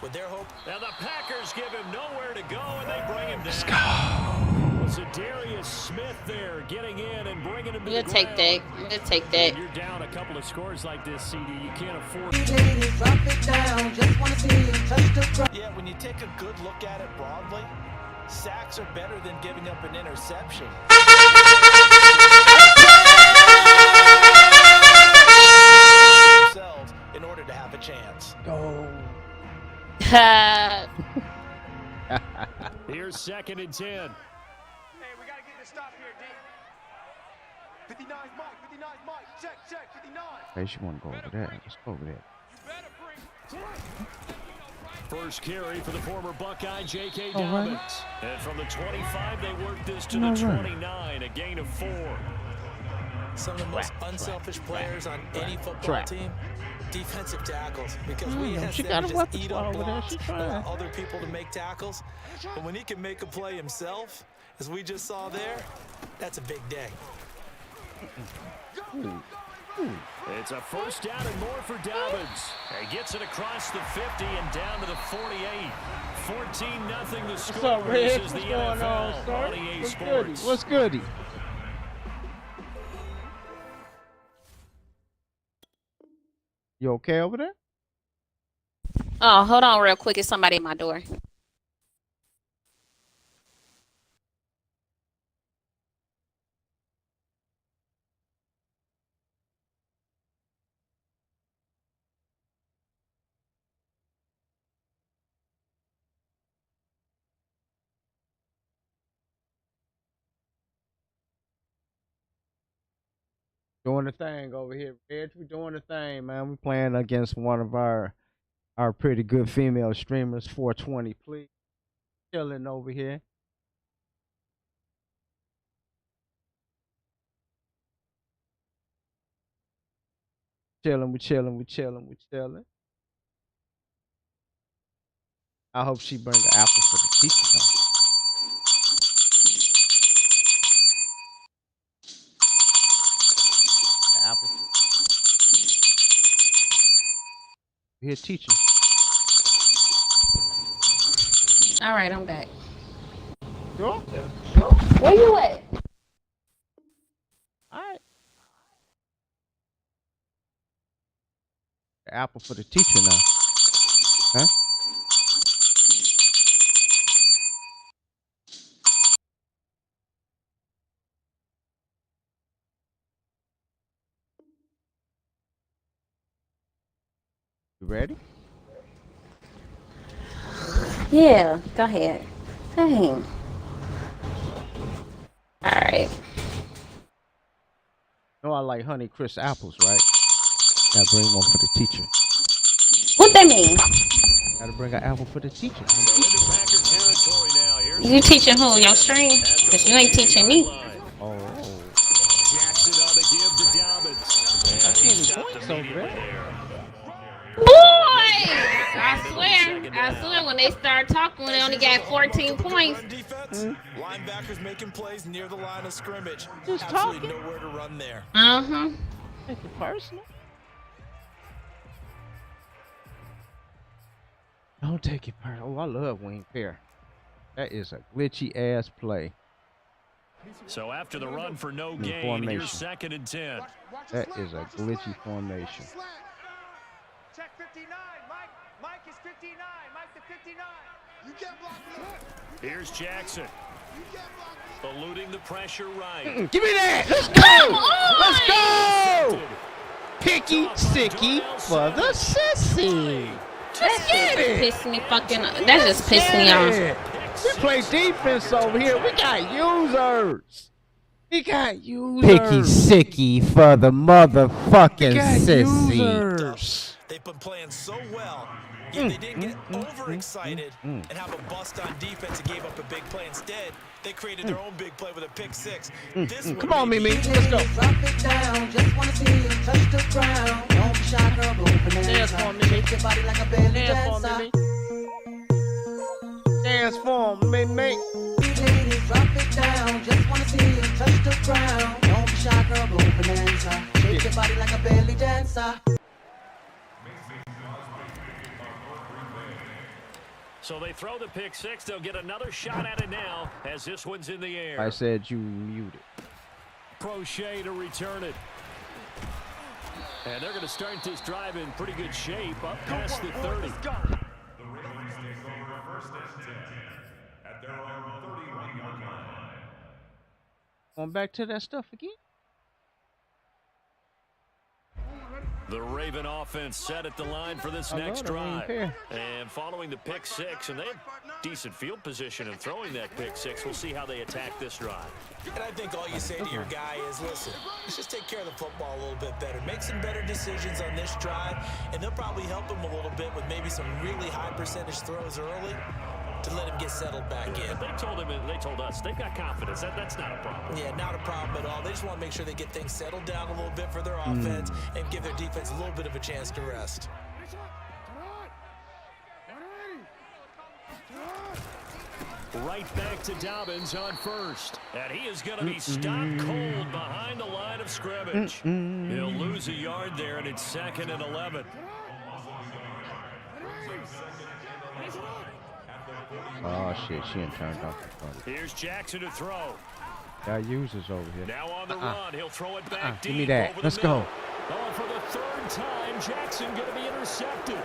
With their hope. Now the Packers give him nowhere to go, and they bring him down. Let's go. So Darius Smith there getting in and bringing him to We'll the take ground. that. We'll take that. When you're down a couple of scores like this, CD, you can't afford. Yeah, when you take a good look at it broadly, sacks are better than giving up an interception. Themselves in order to have a chance. Go. Here's 2nd and 10. Hey, we got to get this stop here, D. 59 Mike, 59 Mike. Check, 59. Hey, she want to go over there. Let's go over there. You better bring. First carry for the former Buckeye, J.K. All right. Dobbins. And from the 25, they work this to All the right. 29, a gain of 4. Some of the most unselfish players on any football Trap. team, defensive tackles, because we have she them got a just weapon eat over up there. blocks, She trying. allow other people to make tackles. But when he can make a play himself, as we just saw there, that's a big day. It's a first down and more for Dobbins. He gets it across the 50 and down to the 48. 14-0 the score. What's up, Red? This is What's the going on, NFL sir? on EA What's goody? Sports. What's goody? You okay over there? Oh, hold on real quick. It's somebody at my door. Doing the thing over here, Reg. We doing the thing, man. We playing against one of our pretty good female streamers, 420, please. Chilling over here. Chilling, we chilling, we chilling, we chilling. I hope she bring the apple for the teacher. Though. The apple. We're here teaching. All right, I'm back. Sure? Where you at? All right. The apple for the teacher now. Huh? You ready? Yeah, go ahead. Dang. All right. No, I like Honey Crisp apples, right? Gotta bring one for the teacher. What that mean? Gotta bring an apple for the teacher. Into Packer territory now. Here's You teaching who? Your stream? Because you ain't teaching me. Oh. Jackson on the give to Dobbins. I see any points over there. Boy! I swear, when they start talking, they only got 14 points. Run defense, linebackers making plays near the line of scrimmage. Just Absolutely talking. nowhere to run there. Uh-huh. Take it personal. Don't take it personal. Oh, I love Wing Fair. That is a glitchy ass play. So after the run for no gain, formation. here's 2nd and 10. That is a glitchy formation. Check 59. Mike is 59. Mike to 59. You can't block me. Here's Jackson. You can't block me. Eluding the pressure right. Give me that! Let's go! Let's go! Picky, sicky for the sissy. That just pissed me fucking off. That just pissed me off. We play defense over here. We got users. We got users. Picky sicky for the motherfucking sissy. Users. They've been playing so well, yet they didn't get overexcited and have a bust on defense and gave up a big play. Instead, they created their own big play with a pick six. This Come on, Mimi. Let's go. Drop it down, just wanna see you touch the ground. Don't be shy, girl, go Dance for me. Shake your body like a belly Dance for dancer. me. Dance for me, mate. Ladies, drop it down, just wanna see you touch the ground. Don't be shy, girl, go bonanza. Shake your body like a belly dancer. So they throw the pick six. They'll get another shot at it now as this one's in the air. I said you muted. Crochet to return it. And they're going to start this drive in pretty good shape up past the 30. The Ravens take over first and 10 at their own 31-yard line. Going back to that stuff again. The Raven offense set at the line for this next drive. And following the pick six, and they have decent field position in throwing that pick six. We'll see how they attack this drive. And I think all you say to your guy is, listen, let's just take care of the football a little bit better. Make some better decisions on this drive, and they'll probably help him a little bit with maybe some really high percentage throws early to let him get settled back in. They told him, they told us, they've got confidence. That's not a problem. Yeah, not a problem at all. They just want to make sure they get things settled down a little bit for their offense and give their defense a little bit of a chance to rest. Right back to Dobbins on first. And he is going to be stopped cold behind the line of scrimmage. He'll lose a yard there, and it's 2nd and 11. Oh shit, she ain't turned off the front. Here's Jackson to throw. Got users over here. Now on the run, he'll throw it back deep. Give me that. Over Let's the go. middle. Oh, for the third time, Jackson going to be intercepted.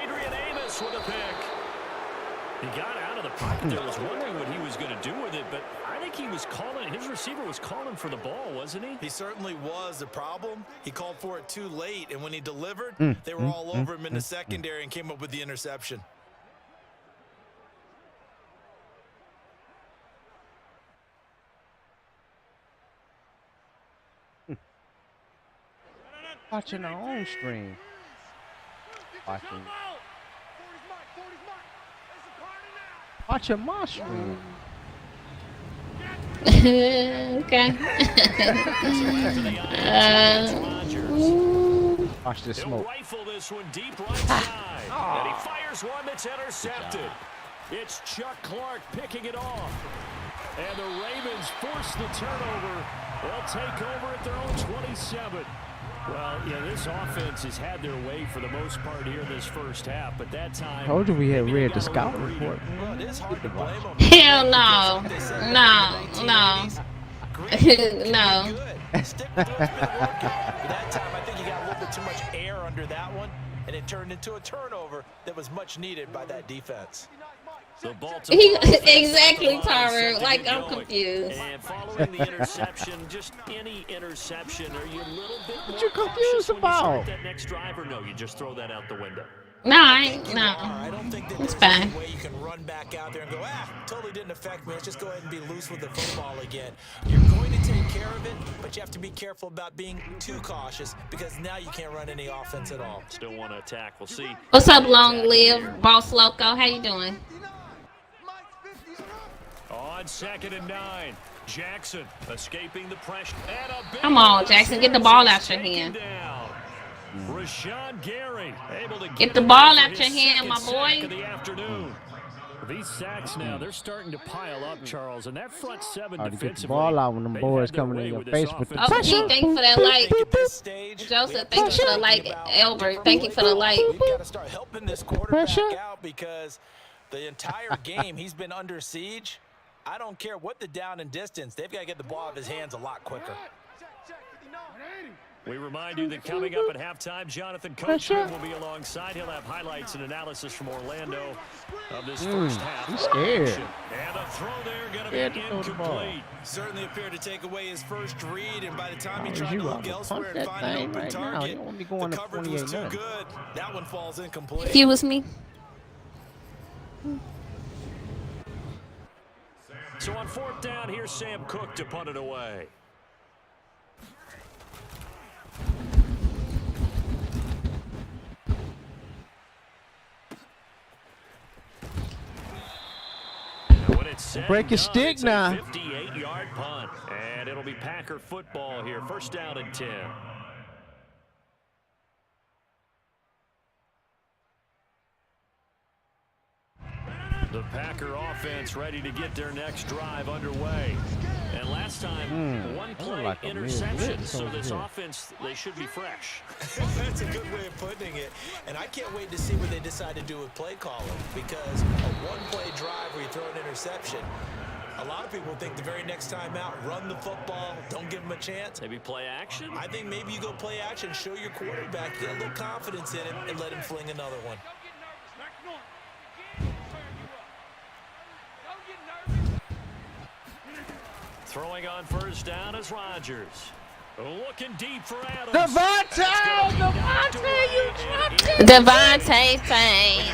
Adrian Amos with a pick. He got out of the pocket there. Was wondering what he was going to do with it, but I think he was calling. His receiver was calling for the ball, wasn't he? He certainly was. The problem, he called for it too late, and when he delivered, they were all over him in the secondary and came up with the interception. Watching our own stream. Watching my stream. Okay. Watch this He'll smoke. rifle this one deep right side. And he fires one that's intercepted. It's Chuck Clark picking it off. And the Ravens force the turnover. They'll take over at their own 27. Well, yeah, this offense has had their way for the most part here in this first half, but that time... Told you we had read the scout report. Well, it is hard to blame him. Hell no. No. No. No. Stick with what's been working. But that time, I think he got a little bit too much air under that one, and it turned into a turnover that was much needed by that defense. Exactly, Tyler. Like, I'm confused. And following the interception, just any interception, are you a little bit more What you confused cautious when you about? start that next drive, or no, you just throw that out the window? No, I ain't. No. I don't think that It's there's fine. any way you can run back out there and go, totally didn't affect me. Let's just go ahead and be loose with the football again. You're going to take care of it, but you have to be careful about being too cautious because now you can't run any offense at all. Still want to attack. We'll see. What's up, Long Live? Boss Loco, how you doing? On 2nd and 9, Jackson escaping the pressure. And a big Come on, Jackson, get the ball out your hand. down. Rashawn Gary able to Get the ball out your hand, my boy. Of the afternoon. These sacks now, they're starting to pile up, Charles, and that front seven Hard to get the defensively. ball out when them they've boys had their coming in way your with this face with the offense. Oh, pressure. thank you for that like. At this stage, Joseph, thank you for the like. Albert, thank you for the like. We've got to start helping this quarterback Pressure. out because the entire game he's been under siege. I don't care what the down and distance. They've got to get the ball out of his hands a lot quicker. We remind you that coming up at halftime, Jonathan Coachman will be alongside. He'll have highlights and analysis from Orlando of this first half. He's scared. And a throw there going to Scared be to throw the ball. incomplete. Certainly appeared to take away his first read, and by the time he Oh, tried you to ought look to elsewhere pump and that find an thing open right now. target, You won't be going the to coverage was too 28-9. good. That one falls incomplete. Excuse me. So on 4th down, here's Sam Cook to punt it away. Break your stick now. 58-yard punt. And it'll be Packer football here. 1st down and 10. The Packer offense ready to get their next drive underway. And last time, one play like interception. So this offense, they should be fresh. That's a good way of putting it. And I can't wait to see what they decide to do with play calling, because a one-play drive where you throw an interception, a lot of people think the very next time out, run the football, don't give them a chance. Maybe play action? I think maybe you go play action, show your quarterback, get a little confidence in him, and let him fling another one. Throwing on 1st down is Rodgers. Looking deep for Adams. Devontae, you dropped it. Devontae Saint.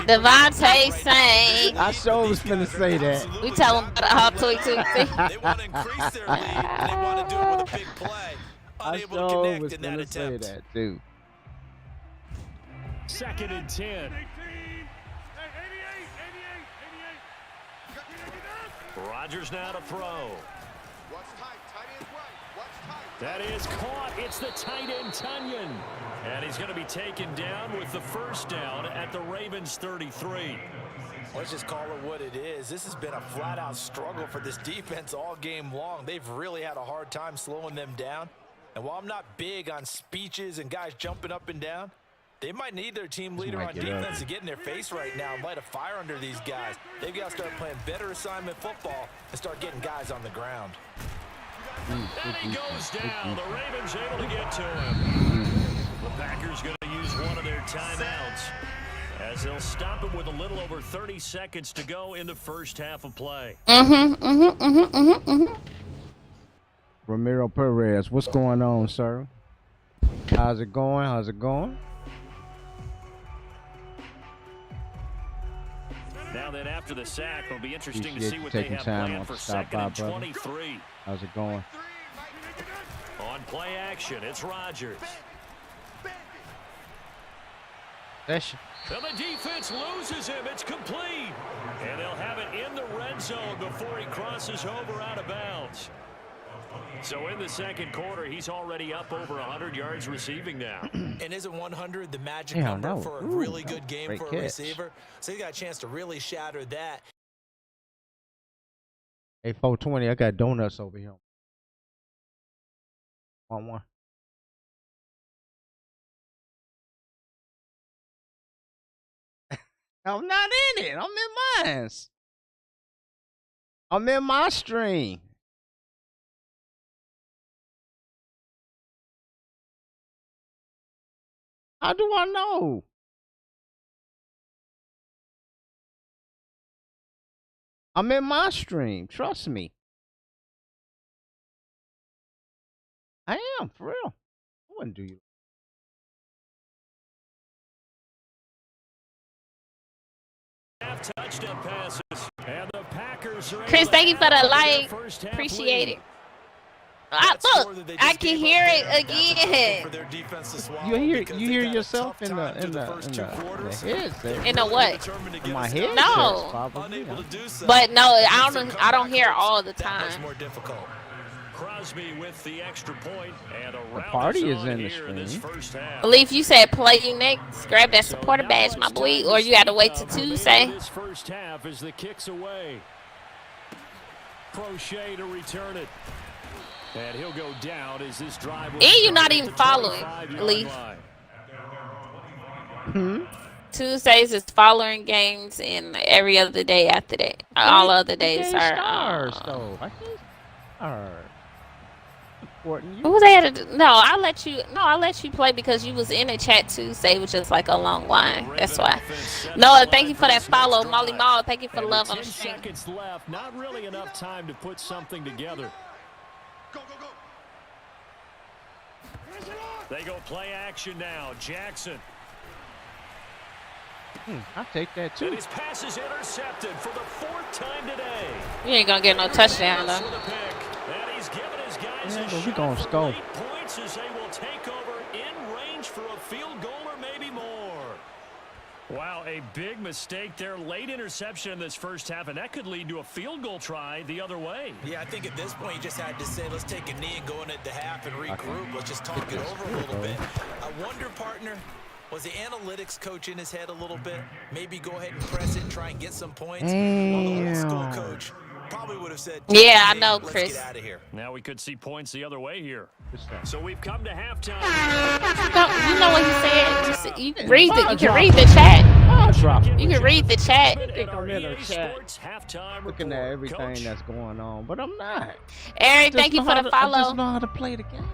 Devontae Saint. I sure was finna say that. We tell them about how to They want to increase their lead, and they want to do it with a big play. I Unable to sure connect was in that finna say attempt. that, dude. 2nd and 10. Rodgers now to throw. Watch tight. Tight end's right. Watch tight. That is caught. It's the tight end, Tunyon. And he's going to be taken down with the 1st down at the Ravens 33. Let's just call it what it is. This has been a flat-out struggle for this defense all game long. They've really had a hard time slowing them down. And while I'm not big on speeches and guys jumping up and down, they might need their team leader on defense to get in their face right now and light a fire under these guys. They've got to start playing better assignment football and start getting guys on the ground. And he goes down. The Ravens able to get to him. The Packers going to use one of their timeouts as they'll stop him with a little over 30 seconds to go in the 1st half of play. Ramiro Perez, what's going on, sir? How's it going? How's it going? Now then, after the sack, it'll be interesting to Appreciate see you what they taking have time planned off for to stop 2nd by, and brother. 23. How's it going? On play action, it's Rodgers. That's And the defense loses him. It's complete. And they'll have it in the red zone before he crosses over out of bounds. So in the 2nd quarter, he's already up over 100 yards receiving now. And isn't 100 the magic number for a really good game for a receiver? So he got a chance to really shatter that. Hey, 420, I got donuts over here. Want one? I'm not in it. I'm in mine. I'm in my stream. How do I know? I'm in my stream. Trust me. I am, for real. I wouldn't do you. Touchdown passes, and the Packers are Chris, thank you for the like. first half Appreciate lead. it. Look, I can hear it again. You hear yourself in the headset. In the what? In my head. No. Probably, yeah. But no, I don't hear all the time. More difficult. Crosby with the extra point, and The party is in the here in this stream. first half. Believe you said play you next. Grab that supporter badge, my boy, or you got to wait till Tuesday. This first half as the kicks away. Crochet to return it. And he'll go down as this drive will And you're not start even at the following, 25-yard Leaf. line. Tuesdays is following games, and every other day after that. All other days are. stars, though. I think stars. Supporting you. What was I had to do? No, I let you play because you was in a chat Tuesday, which is like a long line. That's why. Noah, thank you for that follow. Molly Mall, thank you for the love on the 10 stream. seconds left. Not really enough time to put something together. Go, go, go. They go play action now. Jackson. I take that And too. his pass is intercepted for the 4th time today. You ain't gonna get no touchdown With though. a pick. And he's given his guys Yeah, a but we shot gonna for score. late points as they will take over in range for a field goal or maybe more. Wow, a big mistake there. Late interception in this first half, and that could lead to a field goal try the other way. Yeah, I think at this point you just had to say, let's take a knee and go in at the half and regroup. Let's just talk it over a little bit. I wonder, partner, was the analytics coach in his head a little bit? Maybe go ahead and press it and try and get some points. Well, the old school coach probably would have said, Yeah, I "Hey, know, let's Chris. get out of here." Now we could see points the other way here. Good stuff. So we've come to halftime. You know what he said? You can read the chat. I'll drop it. You can read the chat. think I'm in a EA chat Sports halftime looking at report. everything Coach, that's going on, but I'm not. Eric, Just thank you know for how the to- I just follow. know how to play the game.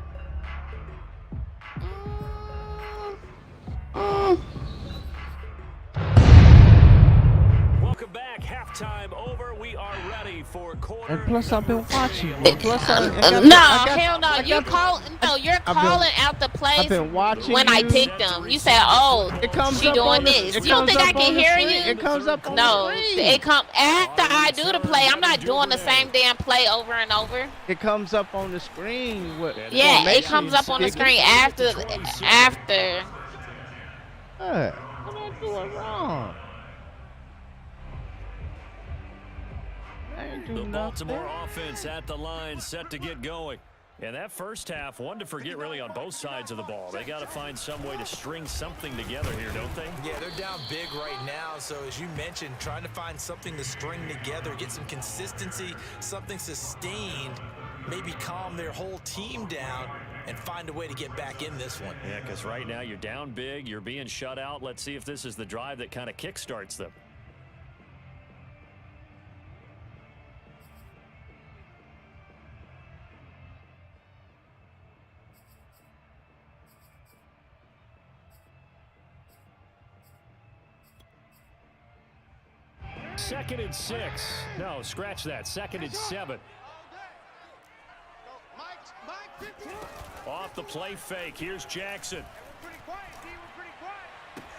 welcome back. Halftime over. We are ready for quarter. And plus, I've been watching. three. Plus, Hell no. You're calling out the plays I've been watching when I you. picked them. You said, "Oh, It comes she up on doing the- this." it You don't comes think I up can on the hear screen. you? It comes up on No, the screen. it come after I do the play. I'm not doing the same damn play over and over. It comes up on the screen. Yeah, it comes up on the screen after. What am I doing wrong? I ain't The do nothing. Baltimore offense at the line, set to get going. And that first half, one to forget really on both sides of the ball. They got to find some way to string something together here, don't they? Yeah, they're down big right now, so as you mentioned, trying to find something to string together, get some consistency, something sustained, maybe calm their whole team down and find a way to get back in this one. Yeah, because right now you're down big, you're being shut out. Let's see if this is the drive that kind of kickstarts them. Second and 6. No, scratch that. Second and 7. Off the play fake. Here's Jackson.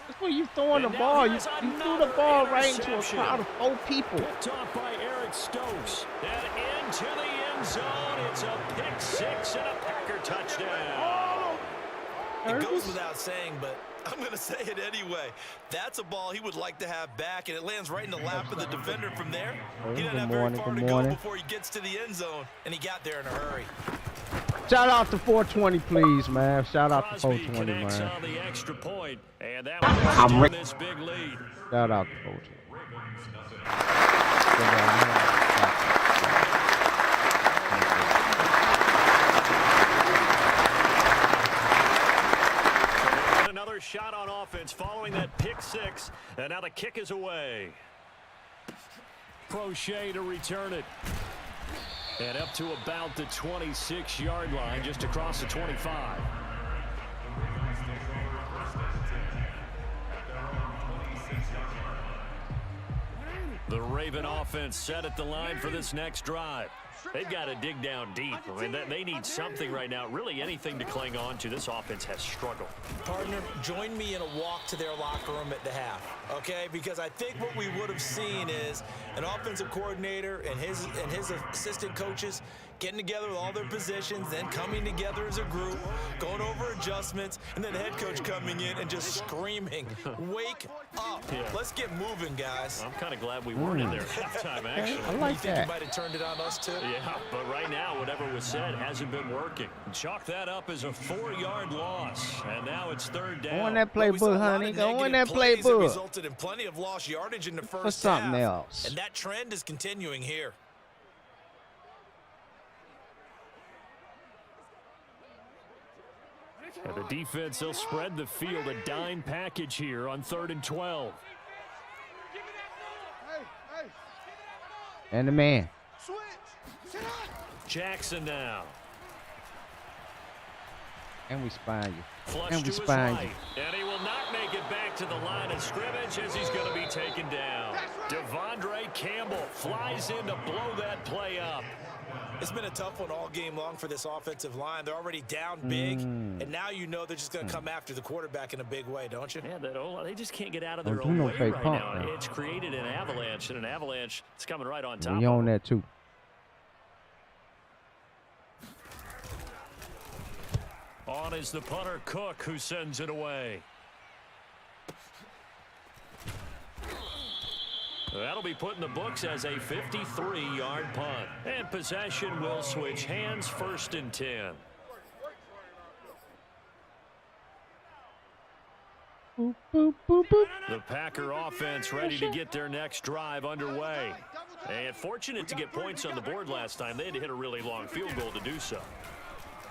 That's where you throwing the And now ball. You here's threw the another ball right into a interception. crowd of 4 people. Picked off by Eric Stokes. And into the end zone. It's a pick 6 and a Packer touchdown. It goes without saying, but I'm going to say it anyway. That's a ball he would like to have back, and it lands right in the lap of the defender from there. He doesn't have very far to go before he gets to the end zone, and he got there in a hurry. Shout out to 420, please, man. Shout out to Crosby 420, connects man. on the extra point, and that will extend this big lead. Shout out to 420. Another shot on offense following that pick 6, and now the kick is away. Crochet to return it. And up to about the 26-yard line, just across the 25. The Raven offense set at the line for this next drive. They've got to dig down deep. I mean, they need something right now. Really anything to cling on to. This offense has struggled. Partner, join me in a walk to their locker room at the half, okay? Because I think what we would have seen is an offensive coordinator and his assistant coaches getting together with all their positions, then coming together as a group, going over adjustments, and then the head coach coming in and just screaming, "Wake up. Yeah. Let's get moving, guys." I'm kind of glad we weren't in there at halftime, actually. I You like think that. you might have turned it on us, too? Yeah, but right now, whatever was said hasn't been working. Chalk that up as a 4-yard loss, and now it's third down. Go in that We saw a playbook, lot honey. of Go in that negative plays that playbook. resulted in plenty of lost yardage in the first something half. else. And that trend is continuing here. And the defense, they'll spread the field, a dime package here on 3rd and 12. And the man. Jackson now. And we spine you. Flush And to we his spine right. And he will not make it back to the line of scrimmage as he's going to be taken down. Devondre Campbell flies in to blow that play up. It's been a tough one all game long for this offensive line. They're already down big, and now you know they're just going to come after the quarterback in a big way, don't you? Yeah, they just can't get out of their Don't do own no way fake right pump now. now. It's created an avalanche, and an avalanche is coming right on top We of own them. that too. On is the punter, Cook, who sends it away. That'll be put in the books as a 53-yard punt. And possession will switch hands, 1st and 10. Boop, boop, boop, boop. The Packer offense ready to get their next drive underway. And fortunate to get points on the board last time. They had to hit a really long field goal to do so.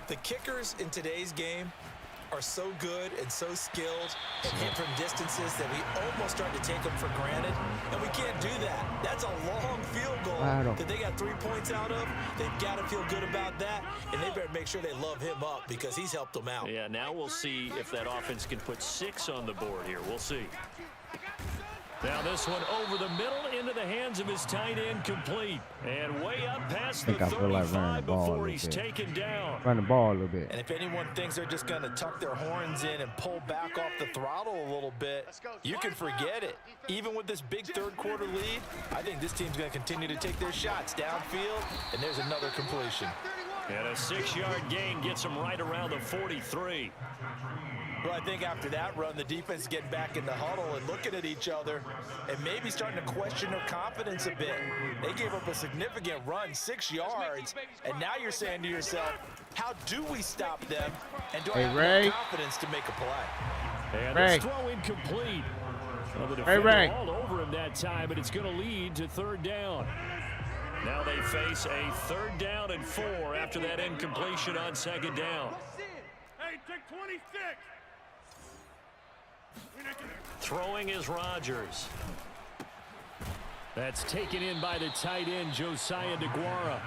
The kickers in today's game are so good and so skilled and hit from distances that we almost start to take them for granted, and we can't do that. That's a long field goal that they got 3 points out of. They've got to feel good about that, and they better make sure they love him up because he's helped them out. Yeah, now we'll see if that offense can put 6 on the board here. We'll see. Now this one over the middle into the hands of his tight end, complete. And way up past the 35 before he's taken down. Run the ball a little bit. And if anyone thinks they're just going to tuck their horns in and pull back off the throttle a little bit, you can forget it. Even with this big third-quarter lead, I think this team's going to continue to take their shots downfield, and there's another completion. And a 6-yard gain gets him right around the 43. Well, I think after that run, the defense is getting back in the huddle and looking at each other and maybe starting to question their confidence a bit. They gave up a significant run, 6 yards, and now you're saying to yourself, how do we stop them, and do I have enough confidence to make a play? And this throw incomplete. Well, the defender all over him that time, but it's going to lead to 3rd down. Now they face a 3rd down and 4 after that incompletion on 2nd down. Hey, take 26. Throwing is Rodgers. That's taken in by the tight end, Josiah DeGuara.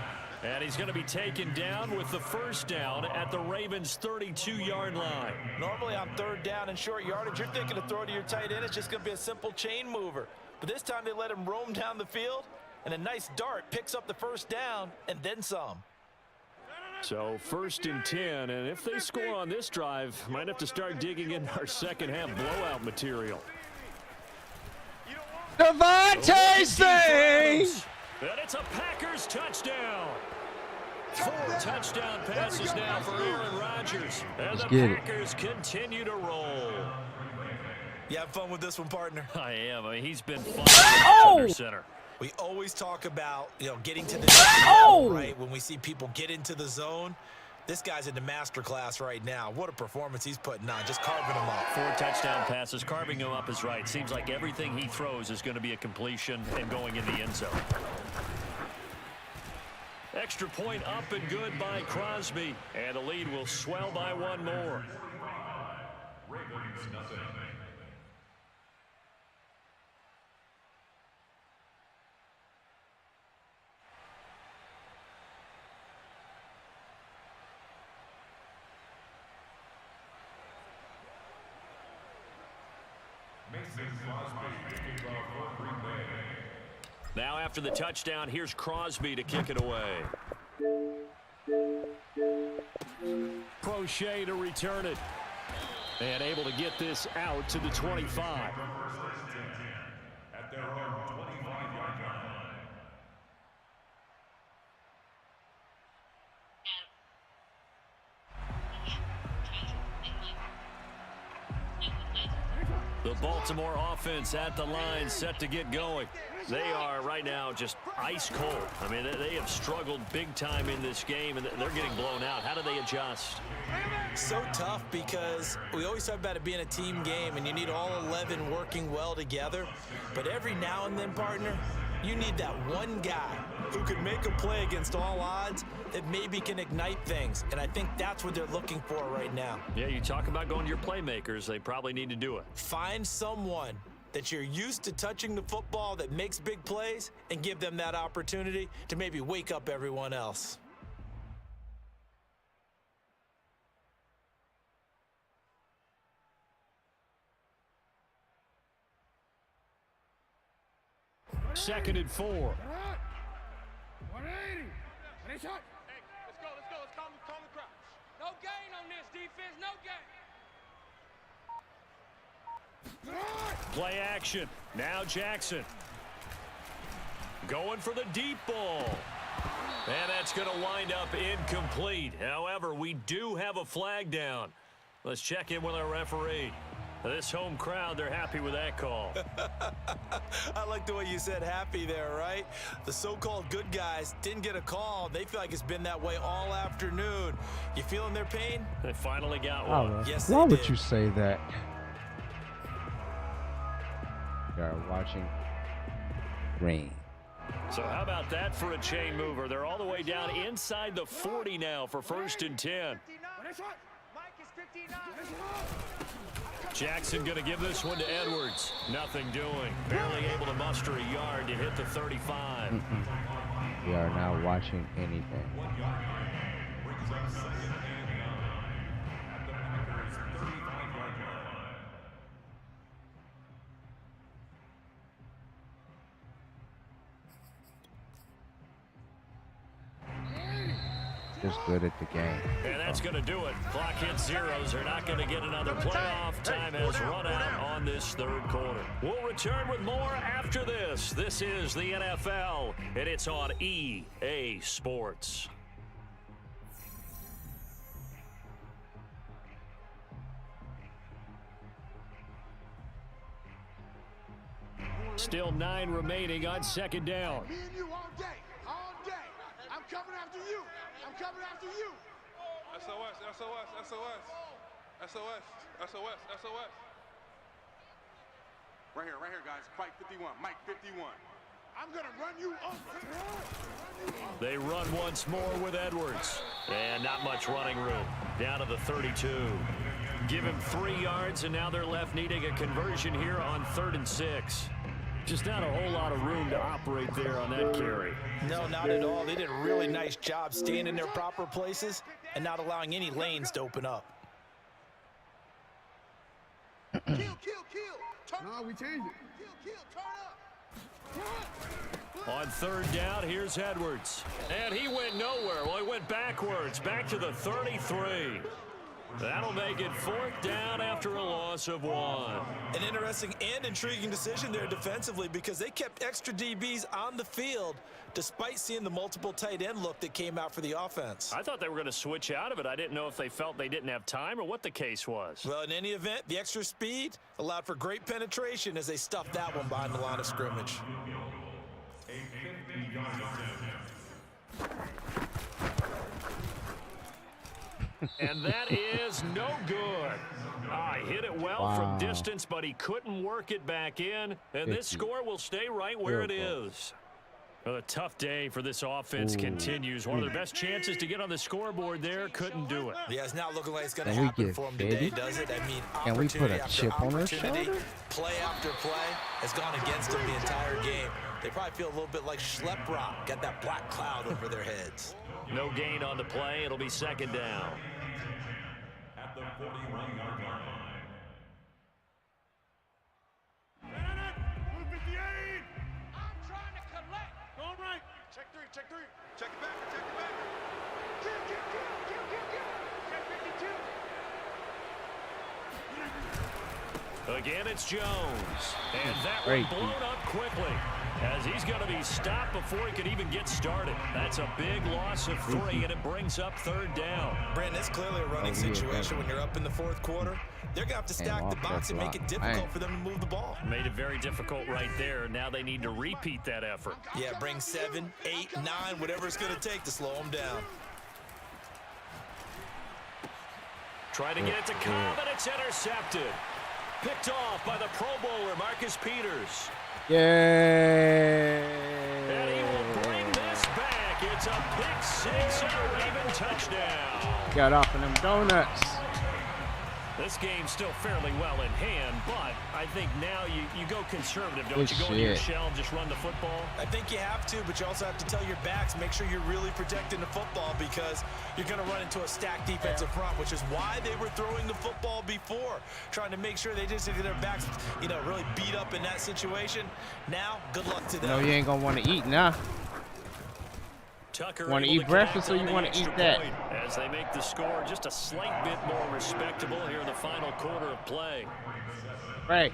And he's going to be taken down with the 1st down at the Ravens' 32-yard line. Normally on 3rd down and short yardage, you're thinking to throw to your tight end. It's just going to be a simple chain mover. But this time they let him roam down the field, and a nice dart picks up the 1st down and then some. So 1st and 10, and if they score on this drive, might have to start digging in our second-half blowout material. Devontae Sings! And it's a Packers touchdown. 4 touchdown passes now for Aaron Rodgers. And the Packers continue to roll. You have fun with this one, partner? I am. I mean, he's been fun under center. We always talk about, getting to the zone, right? When we see people get into the zone, this guy's in the master class right now. What a performance he's putting on, just carving them up. 4 touchdown passes. Carving him up is right. Seems like everything he throws is going to be a completion and going in the end zone. Extra point up and good by Crosby. And the lead will swell by 1 more. Ravens nothing. Now after the touchdown, here's Crosby to kick it away. Crochet to return it. And able to get this out to the 25. At their own 25-yard line. The Baltimore offense at the line, set to get going. They are right now just ice cold. I mean, they have struggled big time in this game, and they're getting blown out. How do they adjust? So tough because we always talk about it being a team game, and you need all 11 working well together. But every now and then, partner, you need that one guy who can make a play against all odds that maybe can ignite things. And I think that's what they're looking for right now. Yeah, you talk about going to your playmakers. They probably need to do it. Find someone that you're used to touching the football that makes big plays and give them that opportunity to maybe wake up everyone else. Second and 4. 180. Ready, shot. Play action. Now Jackson. Going for the deep ball. And that's going to wind up incomplete. However, we do have a flag down. Let's check in with our referee. This home crowd, they're happy with that call. I like the way you said happy there, right? The so-called good guys didn't get a call. They feel like it's been that way all afternoon. You feeling their pain? They finally got Oh, one. Yes, why they would did. you say that? We are watching rain. So how about that for a chain mover? They're all the way down inside the 40 now for 1st and 10. Jackson going to give this one to Edwards. Nothing doing. Barely able to muster a yard to hit the 35. We are not watching anything. Brings up second and 9 at the Packers' 35-yard line. Just good at the game. And that's going to do it. Clock hits zeros. They're not going to get another playoff. Time has run out on this third quarter. We'll return with more after this. This is the NFL, and it's on EA Sports. Still 9 remaining on 2nd down. Me and you all day, all day. I'm coming after you. I'm coming after you. SOS, SOS, SOS. SOS, SOS, SOS. Right here, guys. Fight 51, Mike 51. I'm gonna run you over. They run once more with Edwards. And not much running room. Down to the 32. Give him 3 yards, and now they're left needing a conversion here on 3rd and 6. Just not a whole lot of room to operate there on that carry. No, not at all. They did a really nice job staying in their proper places and not allowing any lanes to open up. Kill. Turn. No, we changed it. Kill, turn up. On 3rd down, here's Edwards. And he went nowhere. Well, he went backwards, back to the 33. That'll make it 4th down after a loss of 1. An interesting and intriguing decision there defensively because they kept extra DBs on the field despite seeing the multiple tight end look that came out for the offense. I thought they were going to switch out of it. I didn't know if they felt they didn't have time or what the case was. Well, in any event, the extra speed allowed for great penetration as they stuffed that one behind the line of scrimmage. A 50-yard attempt. And that is no good. He hit it well from distance, but he couldn't work it back in. And this score will stay right where it is. Well, a tough day for this offense continues. One of their best chances to get on the scoreboard there, couldn't do it. Yeah, it's not looking like it's going to Can we happen get for them 50? today, does it? I mean, Can we put a after chip on their opportunity, shoulder? play after play has gone against them the entire game. They probably feel a little bit like Schlepp Rock, got that black cloud over their heads. No gain on the play. It'll be 2nd down. At the 41-yard line. Check 3. Check it back. Kill. Check 52. Again, it's Jones. And that Great one blown up quickly as he's going to be stopped before he could even get started. That's a big loss of 3, and it brings up 3rd down. Brandon, it's clearly a running situation when you're up in the 4th quarter. They're going to have to stack the box and make it difficult for them to move the ball. Made it very difficult right there. Now they need to repeat that effort. Yeah, bring 7, 8, 9, whatever it's going to take to slow them down. Try to get it to Cobb, and it's intercepted. Picked off by the Pro Bowler, Marcus Peters. Yeah. And he will bring this back. It's a pick 6 and a Raven touchdown. Got off in them donuts. This game's still fairly well in hand, but I think now you go conservative, don't Good you? Go into your shit. shell and just run the football. I think you have to, but you also have to tell your backs, make sure you're really protecting the football because you're going to run into a stacked defensive front, which is why they were throwing the football before, trying to make sure they just get their backs, really beat up in that situation. Now, good luck to them. No, you ain't gonna want to eat now. Tucker Want to able eat to breakfast connect or you on want the to eat extra that? point as they make the score just a slight bit more respectable here in the final quarter of play. Right.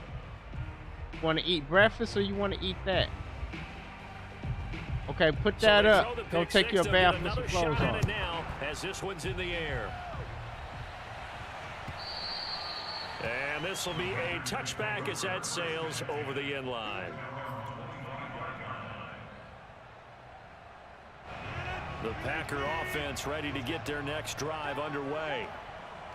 Want to eat breakfast or you want to eat that? Okay, put that up. Go take your bath and some clothes on. Now, as this one's in the air. And this will be a touchback as that sails over the end line. The Packer offense ready to get their next drive underway.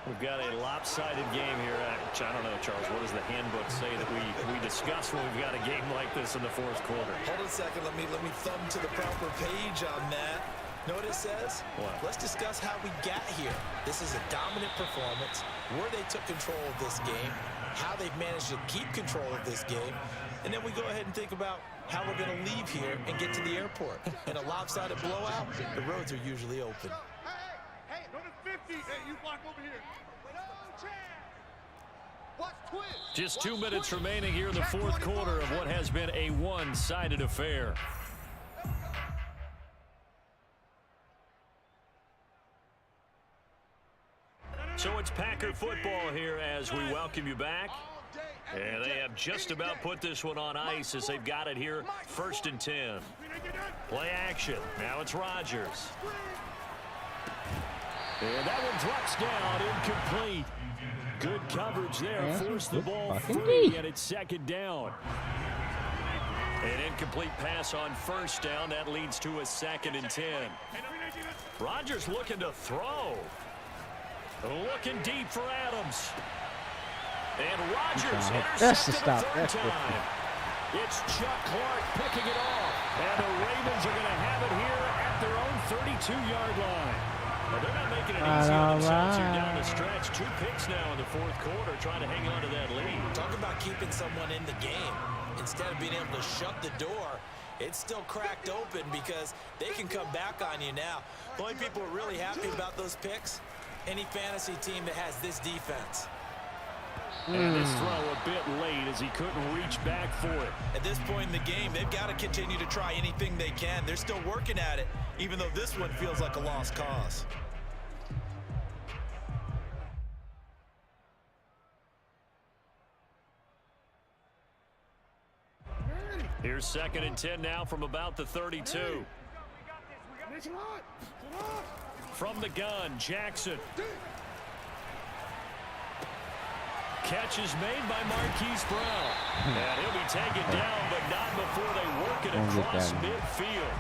We've got a lopsided game here. I don't know, Charles, what does the handbook say that we discuss when we've got a game like this in the fourth quarter? Hold on a second. Let me thumb to the proper page on that. Know what it says? What? Let's discuss how we got here. This is a dominant performance, where they took control of this game, how they've managed to keep control of this game, and then we go ahead and think about how we're going to leave here and get to the airport. In a lopsided blowout, the roads are usually open. Hey, go to 50. Hey, you block over here. Just 2 minutes remaining here in the fourth quarter of what has been a one-sided affair. So it's Packer football here as we welcome you back. And they have just about put this one on ice as they've got it here, 1st and 10. Play action. Now it's Rodgers. And that one drops down, incomplete. Good coverage there, forced the ball free, and it's 2nd down. An incomplete pass on 1st down. That leads to a 2nd and 10. Rodgers looking to throw. Looking deep for Adams. And Rodgers intercepted the 3rd time. It's Chuck Clark picking it off. And the Ravens are going to have it here at their own 32-yard line. Well, they're not making it easy on themselves here down the stretch. 2 picks now in the fourth quarter, trying to hang on to that lead. Talk about keeping someone in the game. Instead of being able to shut the door, it's still cracked open because they can come back on you now. The only people who are really happy about those picks, any fantasy team that has this defense. And this throw a bit late as he couldn't reach back for it. At this point in the game, they've got to continue to try anything they can. They're still working at it, even though this one feels like a lost cause. Here's 2nd and 10 now from about the 32. From the gun, Jackson. Catch is made by Marquise Brown. And he'll be taken down, but not before they work it across midfield.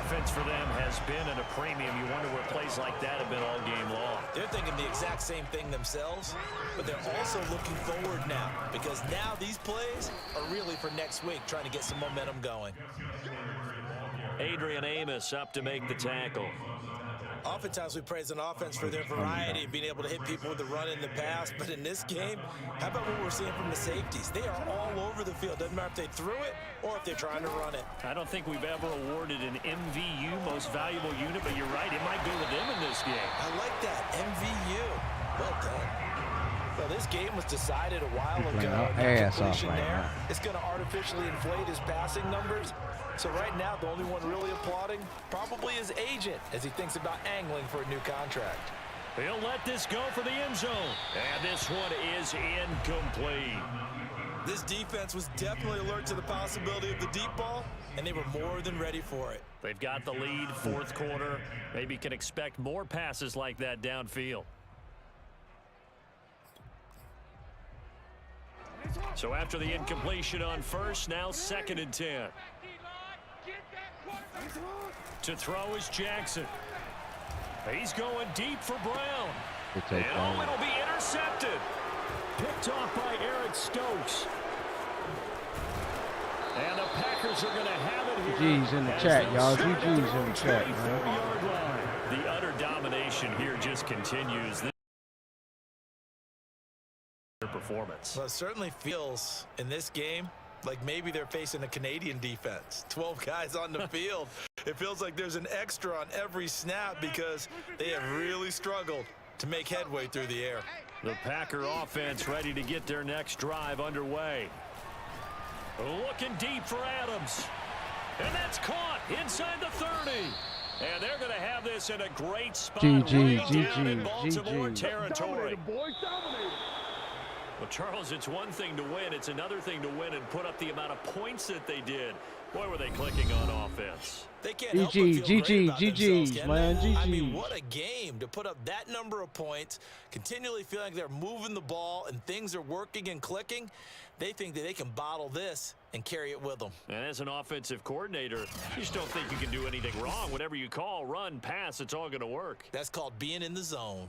Offense for them has been at a premium. You wonder where plays like that have been all game long. They're thinking the exact same thing themselves, but they're also looking forward now because now these plays are really for next week, trying to get some momentum going. Adrian Amos up to make the tackle. Oftentimes we praise an offense for their variety, being able to hit people with the run in the pass. But in this game, how about what we're seeing from the safeties? They are all over the field. Doesn't matter if they threw it or if they're trying to run it. I don't think we've ever awarded an MVU, most valuable unit, but you're right, it might go to them in this game. I like that, MVU. Well done. Well, this game was decided a while ago. Ass off right now. It's going to artificially inflate his passing numbers. So right now, the only one really applauding probably his agent as he thinks about angling for a new contract. He'll let this go for the end zone. And this one is incomplete. This defense was definitely alert to the possibility of the deep ball, and they were more than ready for it. They've got the lead, fourth quarter. Maybe can expect more passes like that downfield. So after the incompletion on 1st, now 2nd and 10. To throw is Jackson. He's going deep for Brown. And it'll be intercepted. Picked off by Eric Stokes. And the Packers are going to have it here. GG's in the chat, y'all. GG's in the chat, man. The utter domination here just continues. Performance. Well, it certainly feels in this game like maybe they're facing a Canadian defense. 12 guys on the field. It feels like there's an extra on every snap because they have really struggled to make headway through the air. The Packer offense ready to get their next drive underway. Looking deep for Adams. And that's caught inside the 30. And they're going to have this in a great spot right down in Baltimore territory. Well, Charles, it's one thing to win. It's another thing to win and put up the amount of points that they did. Boy, were they clicking on offense. They can't help but feel great about themselves, GG's, can man, they? I mean, GG's. what a game to put up that number of points, continually feeling like they're moving the ball and things are working and clicking. They think that they can bottle this and carry it with them. And as an offensive coordinator, you just don't think you can do anything wrong. Whatever you call, run, pass, it's all going to work. That's called being in the zone.